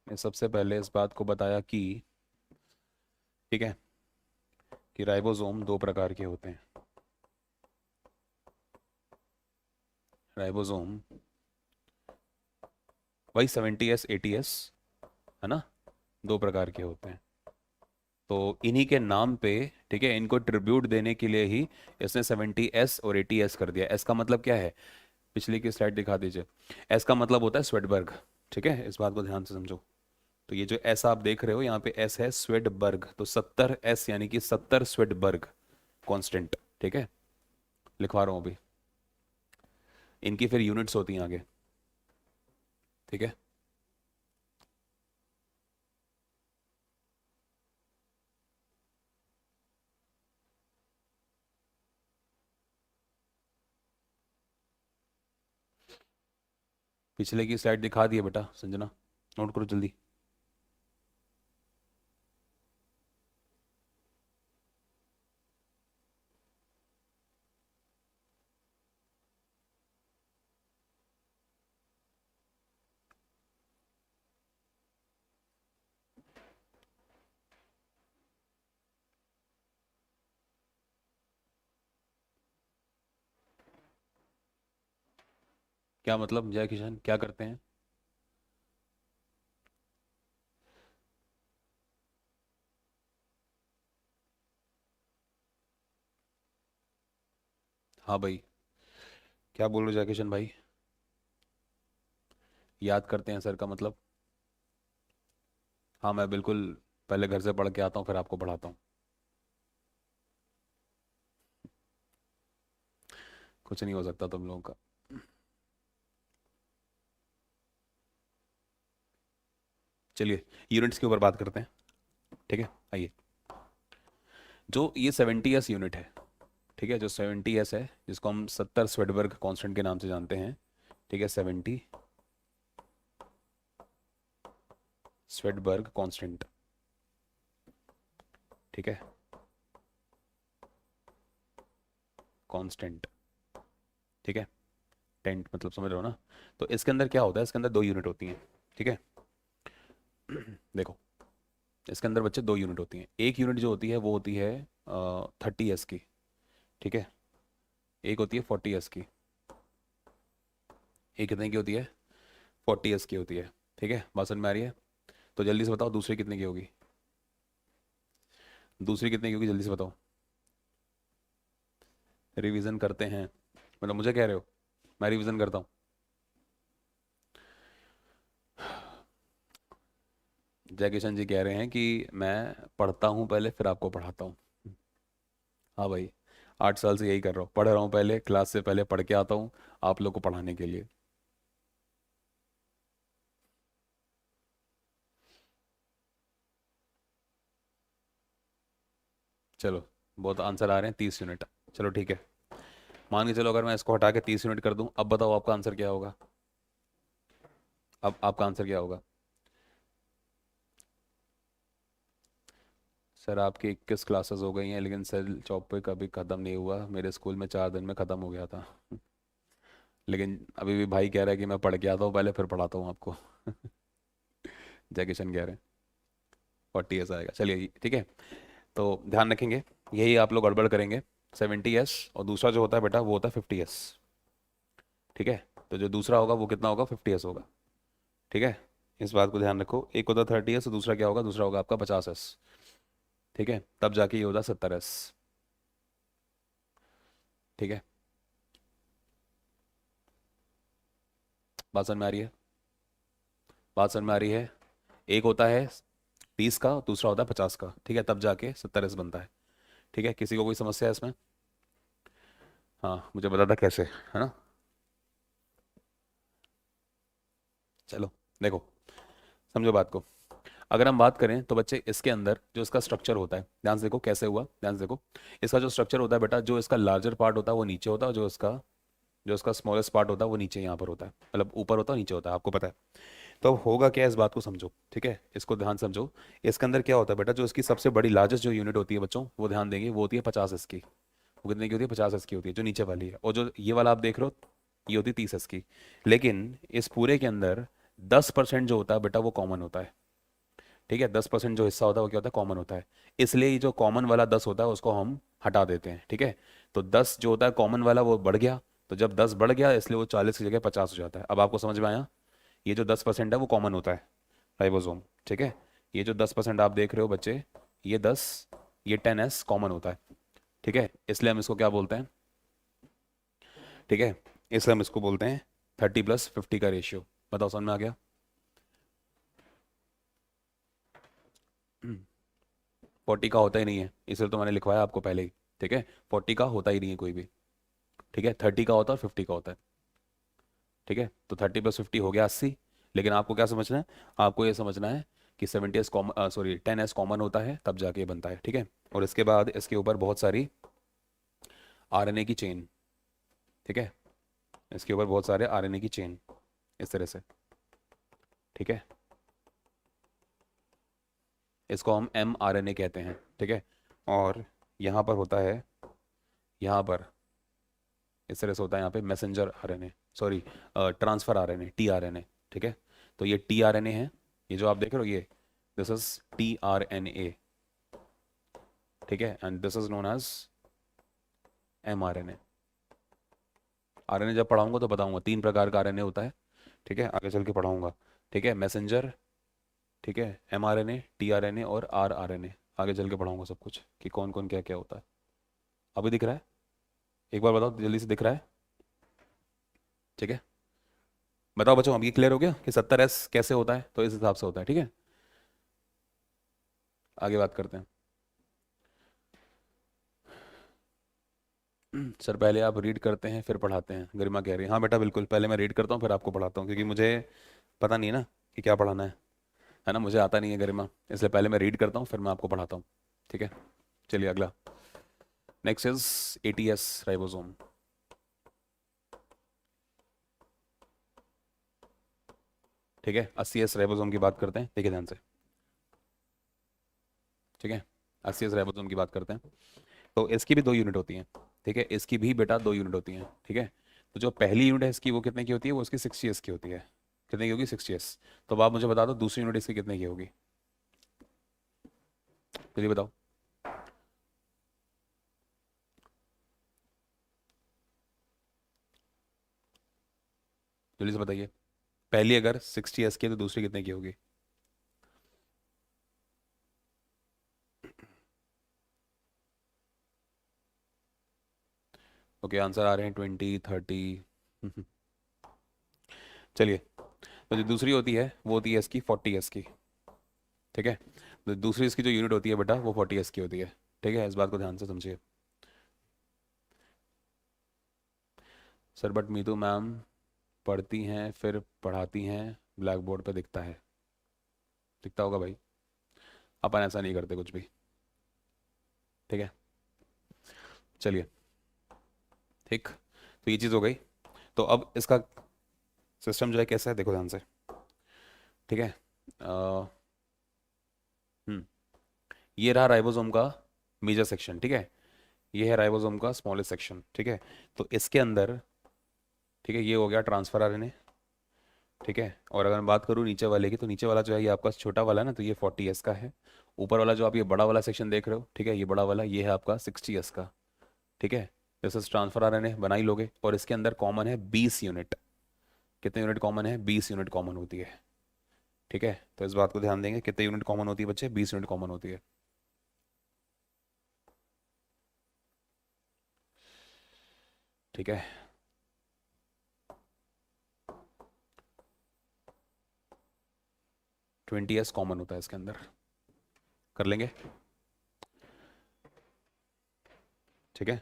ने सबसे पहले इस बात को बताया कि, ठीक है, कि राइबोसोम दो प्रकार के होते हैं। राइबोसोम वही 70s 80s, है ना, दो प्रकार के होते हैं। तो इन्हीं के नाम पे, ठीक है, इनको ट्रिब्यूट देने के लिए ही इसने 70s और 80s कर दिया। एस का मतलब क्या है, पिछली की स्लाइड दिखा दीजिए। एस का मतलब होता है स्वेडबर्ग, ठीक है, इस बात को ध्यान से समझो। तो ये जो एस आप देख रहे हो यहाँ पे, एस है स्वेडबर्ग, तो 70s यानी कि 70 स्वेडबर्ग कांस्टेंट, ठीक है, लिखवा रहा हूँ अभी। इनकी फिर यूनिट्स होती हैं आगे, ठीक है। पिछले की स्लाइड दिखा दिए बेटा संजना, नोट करो जल्दी। क्या मतलब जय किशन, क्या करते हैं? हाँ भाई, क्या बोल रहे हो जय किशन भाई? याद करते हैं सर का मतलब? हाँ, मैं बिल्कुल पहले घर से पढ़ के आता हूँ, फिर आपको पढ़ाता हूँ। कुछ नहीं हो सकता तुम लोगों का। चलिए, यूनिट्स के ऊपर बात करते हैं, ठीक है, आइए। जो ये 70s यूनिट है, ठीक है, जो 70s है, जिसको हम 70 स्वेडबर्ग कांस्टेंट के नाम से जानते हैं, ठीक है, 70 स्वेडबर्ग कांस्टेंट, ठीक है, कांस्टेंट, ठीक है, टेंट मतलब समझ रहे हो ना? तो इसके अंदर क्या होता है, इसके अंदर दो यूनिट होती हैं, ठीक है। देखो, इसके अंदर बच्चे 2 यूनिट होती हैं। एक यूनिट जो होती है वो होती है 30 S की, ठीक है। एक होती है 40 S की। एक कितने की होती है? 40 S की होती है, ठीक है। बात समझ में आ रही है? तो जल्दी से बताओ दूसरी कितने की होगी? दूसरी कितने की होगी, जल्दी से बताओ। रिवीजन करते हैं, मतलब मुझे कह रहे हो? मैं रिवीजन करता हूँ। जय किशन जी कह रहे हैं कि मैं पढ़ता हूँ पहले फिर आपको पढ़ाता हूँ। हाँ भाई, 8 साल से यही कर रहा हूँ, पढ़ रहा हूँ, पहले क्लास से पहले पढ़ के आता हूँ आप लोग को पढ़ाने के लिए। चलो, बहुत आंसर आ रहे हैं, 30 यूनिट। चलो ठीक है, मान के चलो अगर मैं इसको हटा के 30 यूनिट कर दूं, अब बताओ आपका आंसर क्या होगा? अब आपका आंसर क्या होगा? सर आपकी 21 क्लासेस हो गई हैं लेकिन सेल चौक पे कभी ख़त्म नहीं हुआ, मेरे स्कूल में 4 दिन में ख़त्म हो गया था। लेकिन अभी भी भाई कह रहा है कि मैं पढ़ के आता हूँ पहले फिर पढ़ाता हूँ आपको। जय किशन कह रहे हैं 40 S आएगा। चलिए ठीक है, तो ध्यान रखेंगे, यही आप लोग गड़बड़ करेंगे। 70 S, और दूसरा जो होता है बेटा वो होता है 50 S, ठीक है। तो जो दूसरा होगा वो कितना होगा? 50 S होगा, ठीक है। इस बात को ध्यान रखो, एक होता 30 S और दूसरा क्या होगा? दूसरा होगा आपका 50 S, ठीक है। तब जाके ये होता 70 S, ठीक है। बात समझ में आ रही है? बात समझ में आ रही है? एक होता है 30 का, दूसरा होता है 50 का, ठीक है, तब जाके 70 S बनता है, ठीक है। किसी को कोई समस्या है इसमें? हाँ मुझे बता था कैसे, है ना। चलो देखो, समझो बात को। अगर हम बात करें तो बच्चे इसके अंदर जो इसका स्ट्रक्चर होता है, ध्यान से देखो कैसे हुआ, ध्यान से देखो। इसका जो स्ट्रक्चर होता है बेटा, जो इसका लार्जर पार्ट होता है वो नीचे होता है, और जो इसका स्मॉलेस्ट पार्ट होता है वो नीचे यहाँ पर होता है, मतलब ऊपर होता है नीचे होता है, आपको पता है। तो अब होगा क्या, इस बात को समझो, ठीक है, इसको ध्यान समझो। इसके अंदर क्या होता है बेटा, जो इसकी सबसे बड़ी लार्जेस्ट जो यूनिट होती है बच्चों, वो ध्यान देंगे, वो होती है 50 S की। वो कितने की होती है? 50 S की होती है, जो नीचे वाली है। और जो ये वाला आप देख रहे हो, ये होती है 30 S की। लेकिन इस पूरे के अंदर 10% जो होता है बेटा वो कॉमन होता है, ठीक है। 10% जो हिस्सा होता है वो क्या होता है? कॉमन होता है। इसलिए ये जो कॉमन वाला 10 होता है उसको हम हटा देते हैं, ठीक है। तो 10 जो होता है कॉमन वाला वो बढ़ गया, तो जब 10 बढ़ गया इसलिए वो 40 की जगह 50 हो जाता है। अब आपको समझ में आया? ये जो 10% है वो कॉमन होता है, राइबोसोम, ठीक है। ये जो 10% आप देख रहे हो बच्चे, ये 10, ये 10S कॉमन होता है, ठीक है। इसलिए हम इसको क्या बोलते हैं? ठीक है, इसलिए हम इसको बोलते हैं 30+50 का रेशियो। बताओ समझ में आ गया? 40 का होता ही नहीं है, इसलिए तो मैंने लिखवाया आपको पहले ही, ठीक है। 40 का होता ही नहीं है कोई भी, ठीक है। 30 का होता है और 50 का होता है, ठीक है। तो 30+50 हो गया 80। लेकिन आपको क्या समझना है? आपको ये समझना है कि 70S common, sorry 10S common होता है तब जाके ये बनता है, ठीक है। और इसके बाद इसके ऊपर बहुत सारी RNA की चेन, ठीक है। इसके ऊपर बहुत सारे RNA की चेन, इस तरह से, ठीक है। इसको हम mRNA कहते हैं, ठीक है। और यहाँ पर होता है, यहाँ पर इस तरह से होता है, यहाँ पे messenger RNA, sorry transfer RNA, tRNA, ठीक है। तो ये tRNA है, ये जो आप देख रहे हो ये, दिस इज tRNA, ठीक है। And this is known as mRNA। RNA जब पढ़ाऊंगा तो बताऊंगा, 3 प्रकार का RNA होता है, ठीक है, आगे चल के पढ़ाऊंगा, ठीक है। मैसेंजर, ठीक है, mRNA, tRNA और rRNA, आगे चल के पढ़ाऊंगा सब कुछ कि कौन कौन क्या क्या होता है। अभी दिख रहा है? एक बार बताओ जल्दी से, दिख रहा है? ठीक है, बताओ बच्चों, अभी क्लियर हो गया कि 70S कैसे होता है? तो इस हिसाब से होता है, ठीक है। आगे बात करते हैं। सर पहले आप रीड करते हैं फिर पढ़ाते हैं, गरिमा कह रही है। हाँ बेटा बिल्कुल, पहले मैं रीड करता हूँ फिर आपको पढ़ाता हूँ, क्योंकि मुझे पता नहीं है ना कि क्या पढ़ाना है ना, मुझे आता नहीं है गरिमा, इसलिए पहले मैं रीड करता हूँ फिर मैं आपको पढ़ाता हूँ, ठीक है। चलिए अगला, नेक्स्ट इज 80S राइबोसोम, ठीक है। 80S राइबोसोम की बात करते हैं, देखिए ध्यान से, ठीक है। 80S राइबोसोम की बात करते हैं, तो इसकी भी 2 यूनिट होती हैं, ठीक है। इसकी भी बेटा 2 यूनिट होती हैं, ठीक है। तो जो पहली यूनिट है इसकी वो कितने की होती है? वो इसकी 60S की होती है। कितने की होगी? 60S। तो अब आप मुझे बता दो दूसरी यूनिट इसकी कितने की होगी? चलिए बताओ। जल्दी से बताइए। पहली अगर 60s की है तो दूसरी कितने की होगी? ओके, आंसर आ रहे हैं 20, 30। चलिए, तो जो दूसरी होती है वो होती है इसकी 40s की। ठीक है, तो दूसरी इसकी जो यूनिट होती है बेटा वो 40s की होती है। ठीक है, इस बात को ध्यान से समझिए। सर बट मीतू मैम पढ़ती हैं फिर पढ़ाती हैं, ब्लैक बोर्ड पे दिखता है। दिखता होगा भाई, अपन ऐसा नहीं करते कुछ भी। ठीक है, चलिए। ठीक, तो ये चीज़ हो गई। तो अब इसका सिस्टम जो है कैसा है देखो ध्यान से। ठीक है, हम्म ये रहा राइबोसोम का मेजर सेक्शन। ठीक है, ये है राइबोसोम का स्मॉलेस्ट सेक्शन। ठीक है, तो इसके अंदर, ठीक है, ये हो गया ट्रांसफर आरएनए। ठीक है, और अगर मैं बात करूँ नीचे वाले की, तो नीचे वाला जो है ये आपका छोटा वाला है ना, तो ये 40s का है। ऊपर वाला जो आप ये बड़ा वाला सेक्शन देख रहे हो, ठीक है, ये बड़ा वाला ये है आपका 60s का। ठीक है, जैसे ट्रांसफर आरएनए बना ही लोगे, और इसके अंदर कॉमन है 20 यूनिट। कितने यूनिट कॉमन है? 20 यूनिट कॉमन होती है। ठीक है, तो इस बात को ध्यान देंगे, कितने यूनिट कॉमन होती है बच्चे? 20 यूनिट कॉमन होती है। ठीक है, 20s कॉमन होता है इसके अंदर। कर लेंगे? ठीक है,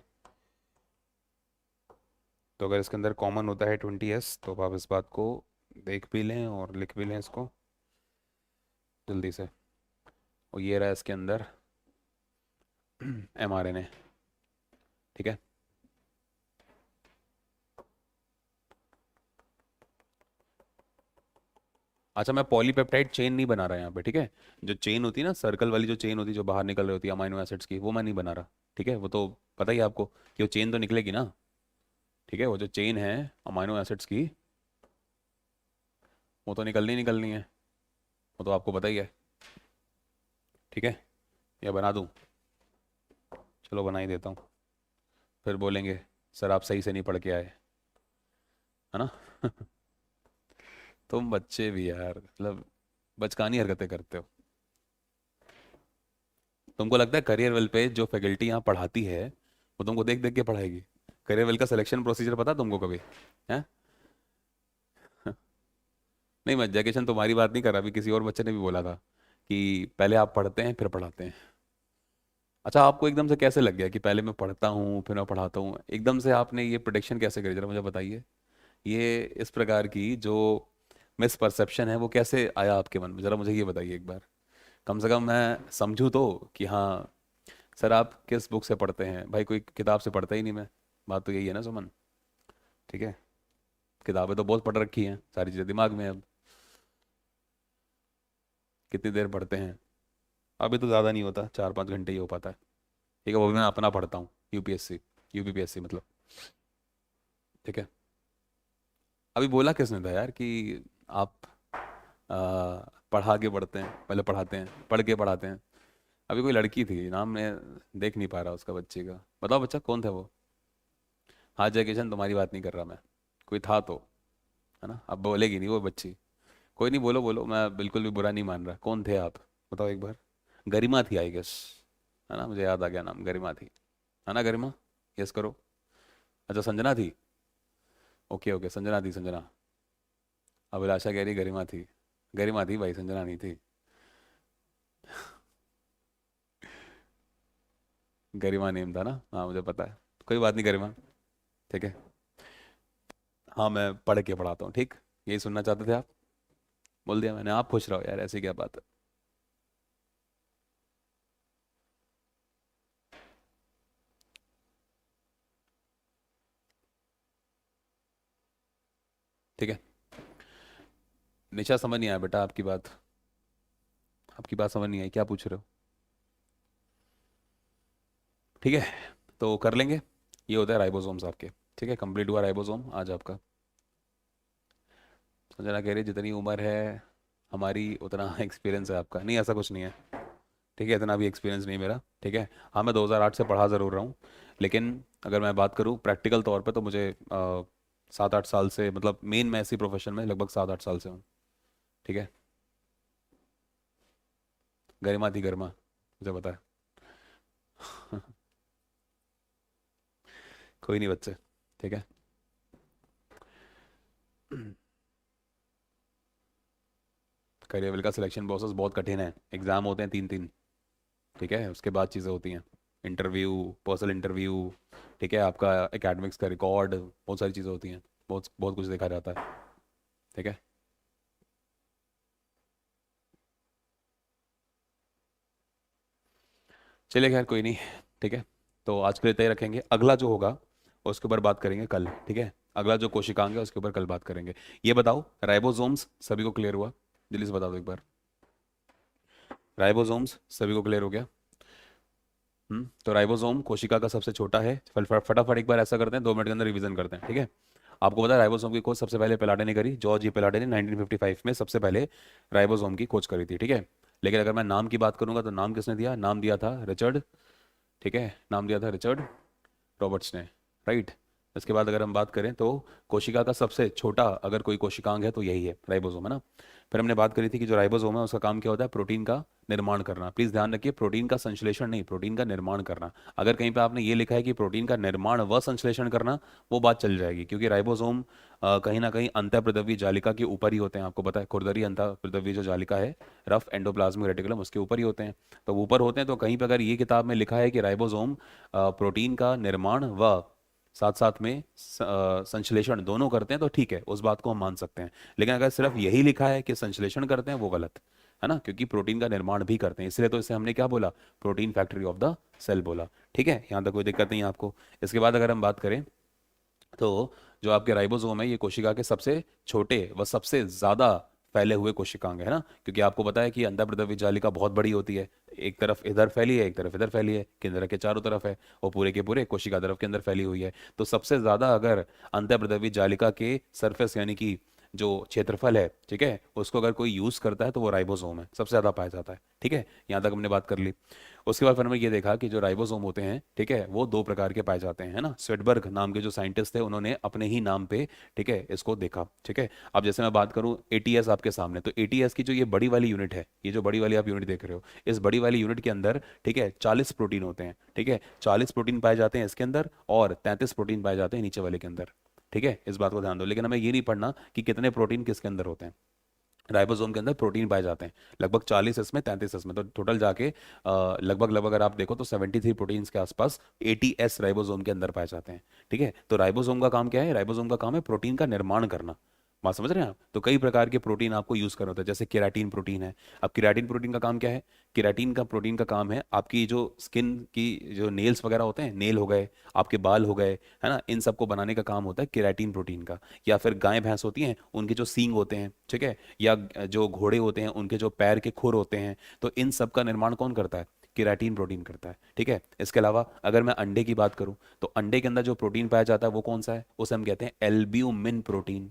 तो अगर इसके अंदर कॉमन होता है 20s, तो अब आप इस बात को देख भी लें और लिख भी लें इसको जल्दी से। और ये रहा इसके अंदर mRNA। ठीक है, अच्छा मैं पॉलीपेप्टाइड चेन नहीं बना रहा यहाँ पे। ठीक है, जो चेन होती है ना, सर्कल वाली जो चेन होती है जो बाहर निकल रही होती है अमाइनो एसिड्स की, वो मैं नहीं बना रहा। ठीक है, वो तो पता ही है आपको कि वो चेन तो निकलेगी ना। ठीक है, वो जो चेन है अमाइनो एसिड्स की, वो तो निकलनी निकलनी है, वो तो आपको पता ही है। ठीक है, या बना दूँ? चलो बना ही देता हूँ, फिर बोलेंगे सर आप सही से नहीं पढ़ के आए, है ना? तुम बच्चे भी यार, मतलब बचकानी हरकतें करते हो। तुमको लगता है करियर वेल पे जो फैकल्टी यहाँ पढ़ाती है वो तुमको देख देख के पढ़ाएगी? करियर वेल का सिलेक्शन प्रोसीजर पता तुमको कभी? है? नहीं, मैं एजुकेशन तुम्हारी बात नहीं कर रहा, अभी किसी और बच्चे ने भी बोला था कि पहले आप पढ़ते हैं फिर पढ़ाते हैं। अच्छा, आपको एकदम से कैसे लग गया कि पहले मैं पढ़ता हूँ फिर मैं पढ़ाता हूँ? एकदम से आपने ये प्रोडिक्शन कैसे करी, जरा मुझे बताइए। ये इस प्रकार की जो मिसपरसेप्शन है वो कैसे आया आपके मन में, जरा मुझे ये बताइए एक बार। कम से कम मैं समझूँ तो कि हाँ सर आप किस बुक से पढ़ते हैं। भाई कोई किताब से पढ़ता ही नहीं मैं, बात तो यही है ना सुमन। ठीक है, किताबें तो बहुत पढ़ रखी हैं, सारी चीज़ें दिमाग में हैं अब। कितनी देर पढ़ते हैं? अभी तो ज़्यादा नहीं होता, 4-5 घंटे ही हो पाता है। ठीक है, वो भी मैं अपना पढ़ता हूँ, यूपीएससी, यूपीपीएससी मतलब। ठीक है, अभी बोला किसने था यार कि आप पढ़ा के पढ़ते हैं, पहले पढ़ाते हैं पढ़ के पढ़ाते हैं? अभी कोई लड़की थी, नाम मैं देख नहीं पा रहा उसका, बच्चे का बताओ, बच्चा कौन था वो? हाँ जयकिशन, तुम्हारी बात नहीं कर रहा मैं, कोई था तो, है ना? अब बोलेगी नहीं वो बच्ची। कोई नहीं, बोलो बोलो, मैं बिल्कुल भी बुरा नहीं मान रहा। कौन थे आप? बताओ एक बार। गरिमा थी आई गेस, है ना? मुझे याद आ गया नाम, गरिमा थी, है ना? गरिमा, यस करो। अच्छा संजना थी, ओके ओके, संजना थी, संजना। अभिलाषा कह रही गरिमा थी। गरिमा थी भाई, संजना नहीं थी। गरिमा नेम था ना, हाँ मुझे पता है। कोई बात नहीं गरिमा। ठीक है, हाँ मैं पढ़ के पढ़ाता हूँ। ठीक, यही सुनना चाहते थे आप? बोल दिया मैंने, आप खुश रहो यार, ऐसी क्या बात है। ठीक है, निशा समझ नहीं आया बेटा आपकी बात, आपकी बात समझ नहीं आई, क्या पूछ रहे हो? ठीक है, तो कर लेंगे। ये होता है राइबोसोम्स आपके। ठीक है, कंप्लीट हुआ राइबोसोम आज आपका। संजना कह रही जितनी उम्र है हमारी उतना एक्सपीरियंस है आपका। नहीं, ऐसा कुछ नहीं है, ठीक है, इतना भी एक्सपीरियंस नहीं मेरा, ठीक है। हाँ, मैं 2008 से पढ़ा ज़रूर रहा हूँ, लेकिन अगर मैं बात करूँ प्रैक्टिकल तौर पे तो मुझे 7-8 साल से, मतलब मेन मैं इसी प्रोफेशन में लगभग 7-8 साल से हूँ, ठीक है। गरिमा थी गरिमा, मुझे पता है। कोई नहीं बच्चे, ठीक है। करियर लेवल का सिलेक्शन प्रोसेस बहुत कठिन है, एग्जाम होते हैं 3-3, ठीक है। उसके बाद चीज़ें होती हैं, इंटरव्यू, पर्सनल इंटरव्यू, ठीक है, आपका एकेडमिक्स का रिकॉर्ड, बहुत सारी चीज़ें होती हैं, बहुत बहुत कुछ देखा जाता है, ठीक है। चलिए खैर कोई नहीं, ठीक है। तो आज के लिए तय रखेंगे, अगला जो होगा उसके ऊपर बात करेंगे कल, ठीक है। अगला जो कोशिकांग है उसके ऊपर कल बात करेंगे। ये बताओ, राइबोसोम्स सभी को क्लियर हुआ? जल्दी से बता दो एक बार। राइबोसोम्स सभी को क्लियर हो गया? तो राइबोसोम कोशिका का सबसे छोटा है। फटाफट एक बार ऐसा करते हैं, 2 मिनट के अंदर रिवीजन करते हैं, ठीक है। आपको पता है राइबोसोम की खोज सबसे पहले पिलाडे ने करी, जॉर्ज जी पिलाडे ने 1955 में सबसे पहले राइबोसोम की खोज करी थी, ठीक है। लेकिन अगर मैं नाम की बात करूंगा तो नाम किसने दिया? नाम दिया था रिचर्ड, ठीक है, नाम दिया था रिचर्ड रॉबर्ट्स ने, राइट। इसके बाद अगर हम बात करें तो कोशिका का सबसे छोटा अगर कोई कोशिकांग है तो यही है, राइबोसोम, है ना। फिर हमने बात करी थी कि जो राइबोसोम है उसका काम क्या होता है? प्रोटीन का निर्माण करना। प्लीज ध्यान रखिए, प्रोटीन का संश्लेषण नहीं, प्रोटीन का निर्माण करना। अगर कहीं पे आपने ये लिखा है कि प्रोटीन का निर्माण व संश्लेषण करना, वो बात चल जाएगी, क्योंकि राइबोसोम कहीं ना कहीं अंतःप्रद्रव्य जालिका के ऊपर ही होते हैं। आपको पता है खुरदरी अंतःप्रद्रव्य जो जालिका है, रफ एंडोप्लाज्मिक रेटिकुलम, उसके ऊपर ही होते हैं। तो ऊपर होते हैं, तो कहीं पर अगर ये किताब में लिखा है कि राइबोसोम प्रोटीन का निर्माण व साथ साथ में संश्लेषण दोनों करते हैं, तो ठीक है, उस बात को हम मान सकते हैं। लेकिन अगर सिर्फ यही लिखा है कि संश्लेषण करते हैं, वो गलत है ना, क्योंकि प्रोटीन का निर्माण भी करते हैं, इसलिए तो इसे हमने क्या बोला? Protein factory of the cell बोला, ठीक है। यहाँ तक कोई दिक्कत नहीं है आपको? इसके बाद अगर हम बात करें तो जो आपके राइबोसोम है, ये कोशिका के सबसे छोटे व सबसे ज्यादा फैले हुए कोशिकांग है ना, क्योंकि आपको पता है कि अंतःप्रद्रव्य जालिका बहुत बड़ी होती है, एक तरफ इधर फैली है, एक तरफ इधर फैली है, केंद्र के चारों तरफ है, और पूरे के पूरे कोशिका तरफ के अंदर फैली हुई है। तो सबसे ज्यादा अगर अंतःप्रद्रव्य जालिका के सरफेस यानी कि जो क्षेत्रफल है, ठीक है, उसको अगर कोई यूज करता है तो वो राइबोसोम है, सबसे ज्यादा पाया जाता है, ठीक है। यहाँ तक हमने बात कर ली। उसके बाद फिर हमने ये देखा कि जो राइबोसोम होते हैं, ठीक है, वो 2 प्रकार के पाए जाते हैं, है ना। स्वेडबर्ग नाम के जो साइंटिस्ट थे, उन्होंने अपने ही नाम पे, ठीक है, इसको देखा, ठीक है। अब जैसे मैं बात करूं एटीएस आपके सामने, तो एटीएस की जो ये बड़ी वाली यूनिट है, ये जो बड़ी वाली आप यूनिट देख रहे हो, इस बड़ी वाली यूनिट के अंदर, ठीक है, 40 प्रोटीन होते हैं, ठीक है, 40 प्रोटीन पाए जाते हैं इसके अंदर, और 33 प्रोटीन पाए जाते हैं नीचे वाले के अंदर, ठीक है। इस बात को ध्यान दो, लेकिन हमें ये नहीं पढ़ना कि कितने प्रोटीन किसके अंदर होते हैं। राइबोसोम के अंदर प्रोटीन पाए जाते हैं लगभग 40 इसमें, 33 इसमें, तो टोटल जाके लगभग लगभग अगर आप देखो तो 73 प्रोटीन्स के आसपास एटीएस राइबोसोम के अंदर पाए जाते हैं, ठीक है। तो राइबोसोम का काम क्या है? राइबोसोम का काम है प्रोटीन का निर्माण करना। बात समझ रहे हैं आप? तो कई प्रकार के प्रोटीन आपको यूज करना होता है, जैसे केराटिन प्रोटीन है। अब केराटिन प्रोटीन का काम क्या है? केराटिन का प्रोटीन का काम है आपकी जो स्किन की जो नेल्स वगैरह होते हैं, नेल हो गए, आपके बाल हो गए, है ना, इन सबको बनाने का काम होता है केराटिन प्रोटीन का। या फिर गाय भैंस होती हैं, उनके जो सींग होते हैं, ठीक है, या जो घोड़े होते हैं, उनके जो पैर के खुर होते हैं, तो इन सब का निर्माण कौन करता है? केराटिन प्रोटीन करता है, ठीक है। इसके अलावा अगर मैं अंडे की बात करूं, तो अंडे के अंदर जो प्रोटीन पाया जाता है वो कौन सा है? उसे हम कहते हैं एल्ब्यूमिन प्रोटीन।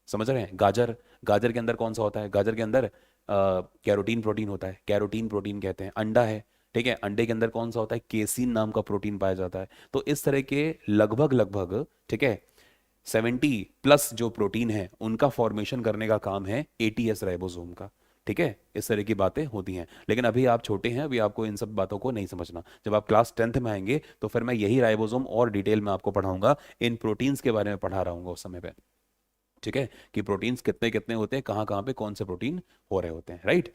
समझ रहे हैं? गाजर, गाजर के अंदर कौन सा होता है? गाजर के अंदर कैरोटीन प्रोटीन होता है, कैरोटीन प्रोटीन कहते हैं। अंडा है, ठीक है, अंडे के अंदर कौन सा होता है? केसीन नाम का प्रोटीन पाया जाता है। तो इस तरह के लगभग लगभग, ठीक है, 70+ जो प्रोटीन है उनका फॉर्मेशन करने का काम है एटीएस राइबोसोम का, ठीक है। इस तरह की बातें होती हैं, लेकिन अभी आप छोटे हैं, अभी आपको इन सब बातों को नहीं समझना। जब आप क्लास 10th में आएंगे तो फिर मैं यही राइबोसोम और डिटेल में आपको पढ़ाऊंगा, इन प्रोटीन्स के बारे में पढ़ा रहा हूँ उस समय पे, ठीक है, कि प्रोटीन्स कितने कितने होते हैं, कहाँ कहाँ पे कौन से प्रोटीन हो रहे होते हैं, राइट।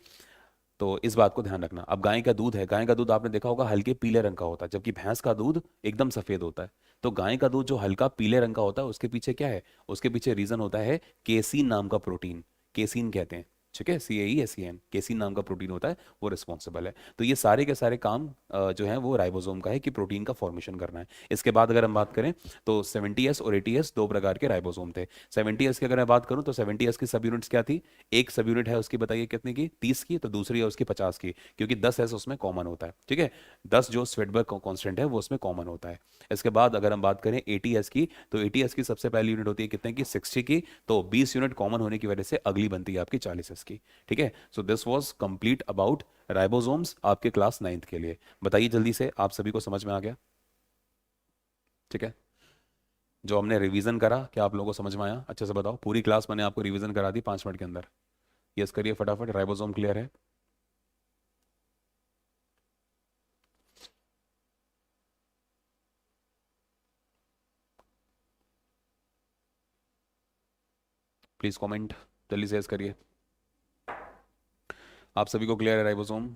तो इस बात को ध्यान रखना। अब गाय का दूध है, गाय का दूध आपने देखा होगा हल्के पीले रंग का होता है, जबकि भैंस का दूध एकदम सफेद होता है। तो गाय का दूध जो हल्का पीले रंग का होता है, उसके पीछे क्या है? उसके पीछे रीजन होता है केसीन नाम का प्रोटीन, केसीन कहते हैं, ठीक है, CAESEN, केसीन नाम का प्रोटीन होता है, वो रिस्पॉन्सिबल है। तो ये सारे के सारे काम जो है वो राइबोसोम का है कि प्रोटीन का फॉर्मेशन करना है। इसके बाद अगर हम बात करें तो 70S और 80S 2 प्रकार के राइबोसोम थे। 70S की अगर मैं बात करूं तो 70S की सब यूनिट्स क्या थी? एक सब यूनिट है उसकी, बताइए कितने की? 30 की। तो दूसरी है उसकी 50 की, क्योंकि 10S उसमें कॉमन होता है, ठीक है। 10 जो स्वेडबर्ग कॉन्स्टेंट है वो उसमें कॉमन होता है। इसके बाद अगर हम बात करें एटीएस की, तो एटीएस की सबसे पहली यूनिट होती है कितने की? 60 की। तो 20 यूनिट कॉमन होने की वजह से अगली बनती है आपकी 40S इसकी, ठीक है। So this was complete about ribosomes आपके क्लास 9th के लिए। बताइए जल्दी से, आप सभी को समझ में आ गया? ठीक है, जो हमने रिवीजन करा क्या आप लोगों को समझ में आया? अच्छे से बताओ, पूरी क्लास मैंने आपको रिवीजन करा दी 5 मिनट के अंदर। यस करिए फटाफट, राइबोसोम क्लियर है? प्लीज कमेंट जल्दी से, यस करिए। आप सभी को क्लियर है राइबोसोम?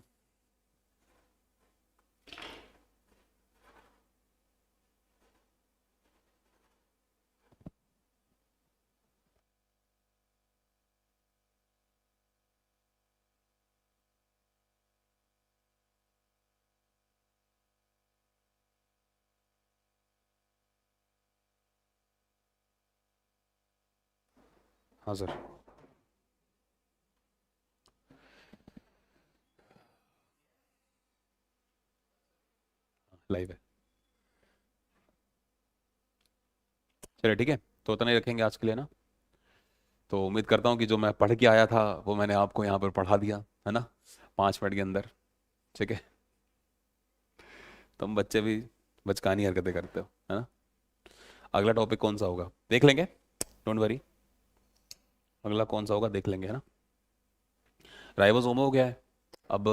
हाँ सर, लाइव है। चलिए ठीक है, तो उतना ही रखेंगे आज के लिए ना। तो उम्मीद करता हूँ कि जो मैं पढ़ के आया था वो मैंने आपको यहाँ पर पढ़ा दिया है ना, 5 मिनट के अंदर। ठीक है, तुम बच्चे भी बचकानी हरकतें करते हो है ना। अगला टॉपिक कौन सा होगा देख लेंगे, डोंट वरी, अगला कौन सा होगा देख लेंगे, है ना। राइबोसोम हो गया है। अब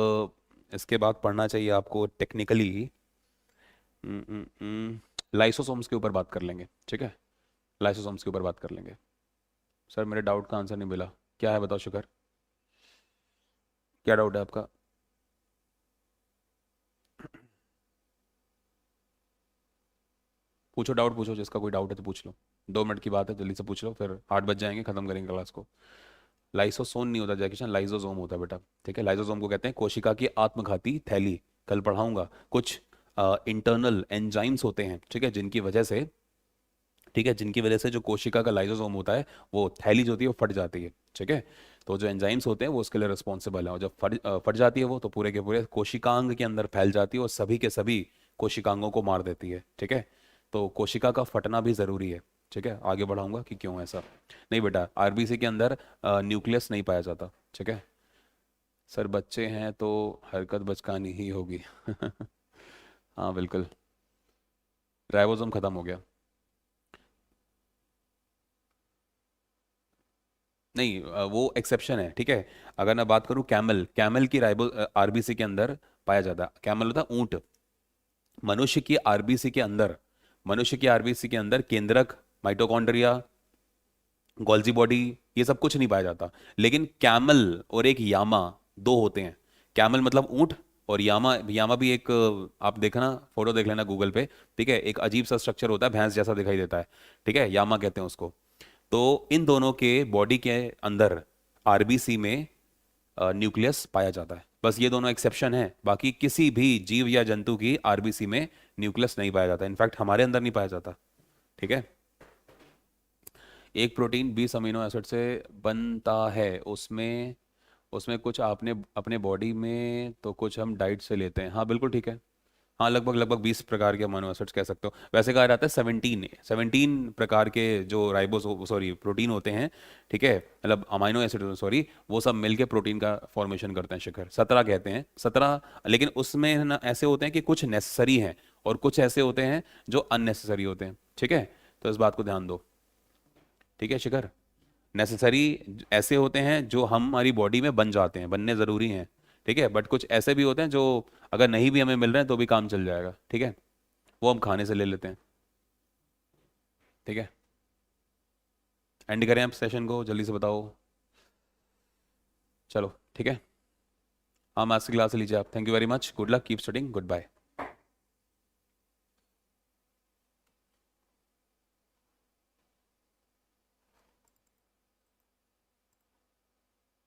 इसके बाद पढ़ना चाहिए आपको टेक्निकली लाइसोसोम्स के ऊपर बात कर लेंगे, ठीक है। लाइसोसोम्स के ऊपर बात कर लेंगे। सर मेरे डाउट का आंसर नहीं मिला, क्या है बताओ शिखर, क्या डाउट है आपका? पूछो, डाउट पूछो, जिसका कोई डाउट है तो पूछ लो। 2 मिनट की बात है, जल्दी से पूछ लो, फिर 8 बज जाएंगे, खत्म करेंगे क्लास को। लाइसोसोम नहीं होता जयकिशन, लाइसोसोम होता है बेटा। ठीक है, लाइसोसोम को कहते हैं कोशिका की आत्मघाती थैली। कल पढ़ाऊंगा कुछ इंटरनल एंजाइम्स होते हैं, ठीक है, जिनकी वजह से, ठीक है, जिनकी वजह से जो कोशिका का लाइसोसोम होता है वो थैली जो होती है वो फट जाती है, ठीक है। तो जो एंजाइम्स होते हैं वो उसके लिए रिस्पॉन्सिबल है, और जब फट जाती है वो तो पूरे के पूरे कोशिकांग के अंदर फैल जाती है और सभी के सभी कोशिकांगों को मार देती है, ठीक है। तो कोशिका का फटना भी ज़रूरी है, ठीक है। आगे बढ़ाऊंगा कि क्यों ऐसा। नहीं बेटा, आरबीसी के अंदर न्यूक्लियस नहीं पाया जाता, ठीक है। सर बच्चे हैं तो हरकत बचकानी ही होगी हाँ बिल्कुल, राइबोसोम खत्म हो गया। नहीं वो एक्सेप्शन है, ठीक है। अगर मैं बात करूं कैमल, कैमल की राइबो आरबीसी के अंदर पाया जाता है। कैमल होता है ऊंट। मनुष्य की आरबीसी के अंदर, मनुष्य की आरबीसी के अंदर केंद्रक, माइटोकॉन्ड्रिया, गोल्जी बॉडी, ये सब कुछ नहीं पाया जाता। लेकिन कैमल और एक यामा, दो होते हैं। कैमल मतलब ऊंट, और यामा, यामा भी एक आप देखना, फोटो देख लेना गूगल पे, ठीक है। एक अजीब सा स्ट्रक्चर होता है, भैंस जैसा दिखाई देता है, ठीक है, यामा कहते हैं उसको। तो इन दोनों के बॉडी के अंदर आरबीसी में न्यूक्लियस पाया जाता है। बस ये दोनों एक्सेप्शन है, बाकी किसी भी जीव या जंतु की आरबीसी में न्यूक्लियस नहीं पाया जाता, इनफैक्ट हमारे अंदर नहीं पाया जाता, ठीक है। एक प्रोटीन 20 अमीनो एसिड से बनता है, उसमें उसमें कुछ आपने अपने बॉडी में तो कुछ हम डाइट से लेते हैं, हाँ बिल्कुल ठीक है। हाँ लगभग लगभग 20 प्रकार के अमीनो एसिड्स कह सकते हो, वैसे कहा जाता है 17 प्रकार के जो राइबोस सॉरी प्रोटीन होते हैं, ठीक है, मतलब अमीनो एसिड सॉरी, वो सब मिलके प्रोटीन का फॉर्मेशन करते हैं शिखर, 17 कहते हैं, 17। लेकिन उसमें ना ऐसे होते हैं कि कुछ नेसेसरी हैं और कुछ ऐसे होते हैं जो अननेसेसरी होते हैं, ठीक है। तो इस बात को ध्यान दो, ठीक है शिखर। नेसेसरी ऐसे होते हैं जो हमारी बॉडी में बन जाते हैं, बनने ज़रूरी हैं, ठीक है। बट कुछ ऐसे भी होते हैं जो अगर नहीं भी हमें मिल रहे हैं तो भी काम चल जाएगा, ठीक है, वो हम खाने से ले लेते हैं, ठीक है। एंड करें आप सेशन को, जल्दी से बताओ। चलो ठीक है, हाँ मैथ्स की क्लास लीजिए आप। Thank you very much, good luck, keep studying, good bye.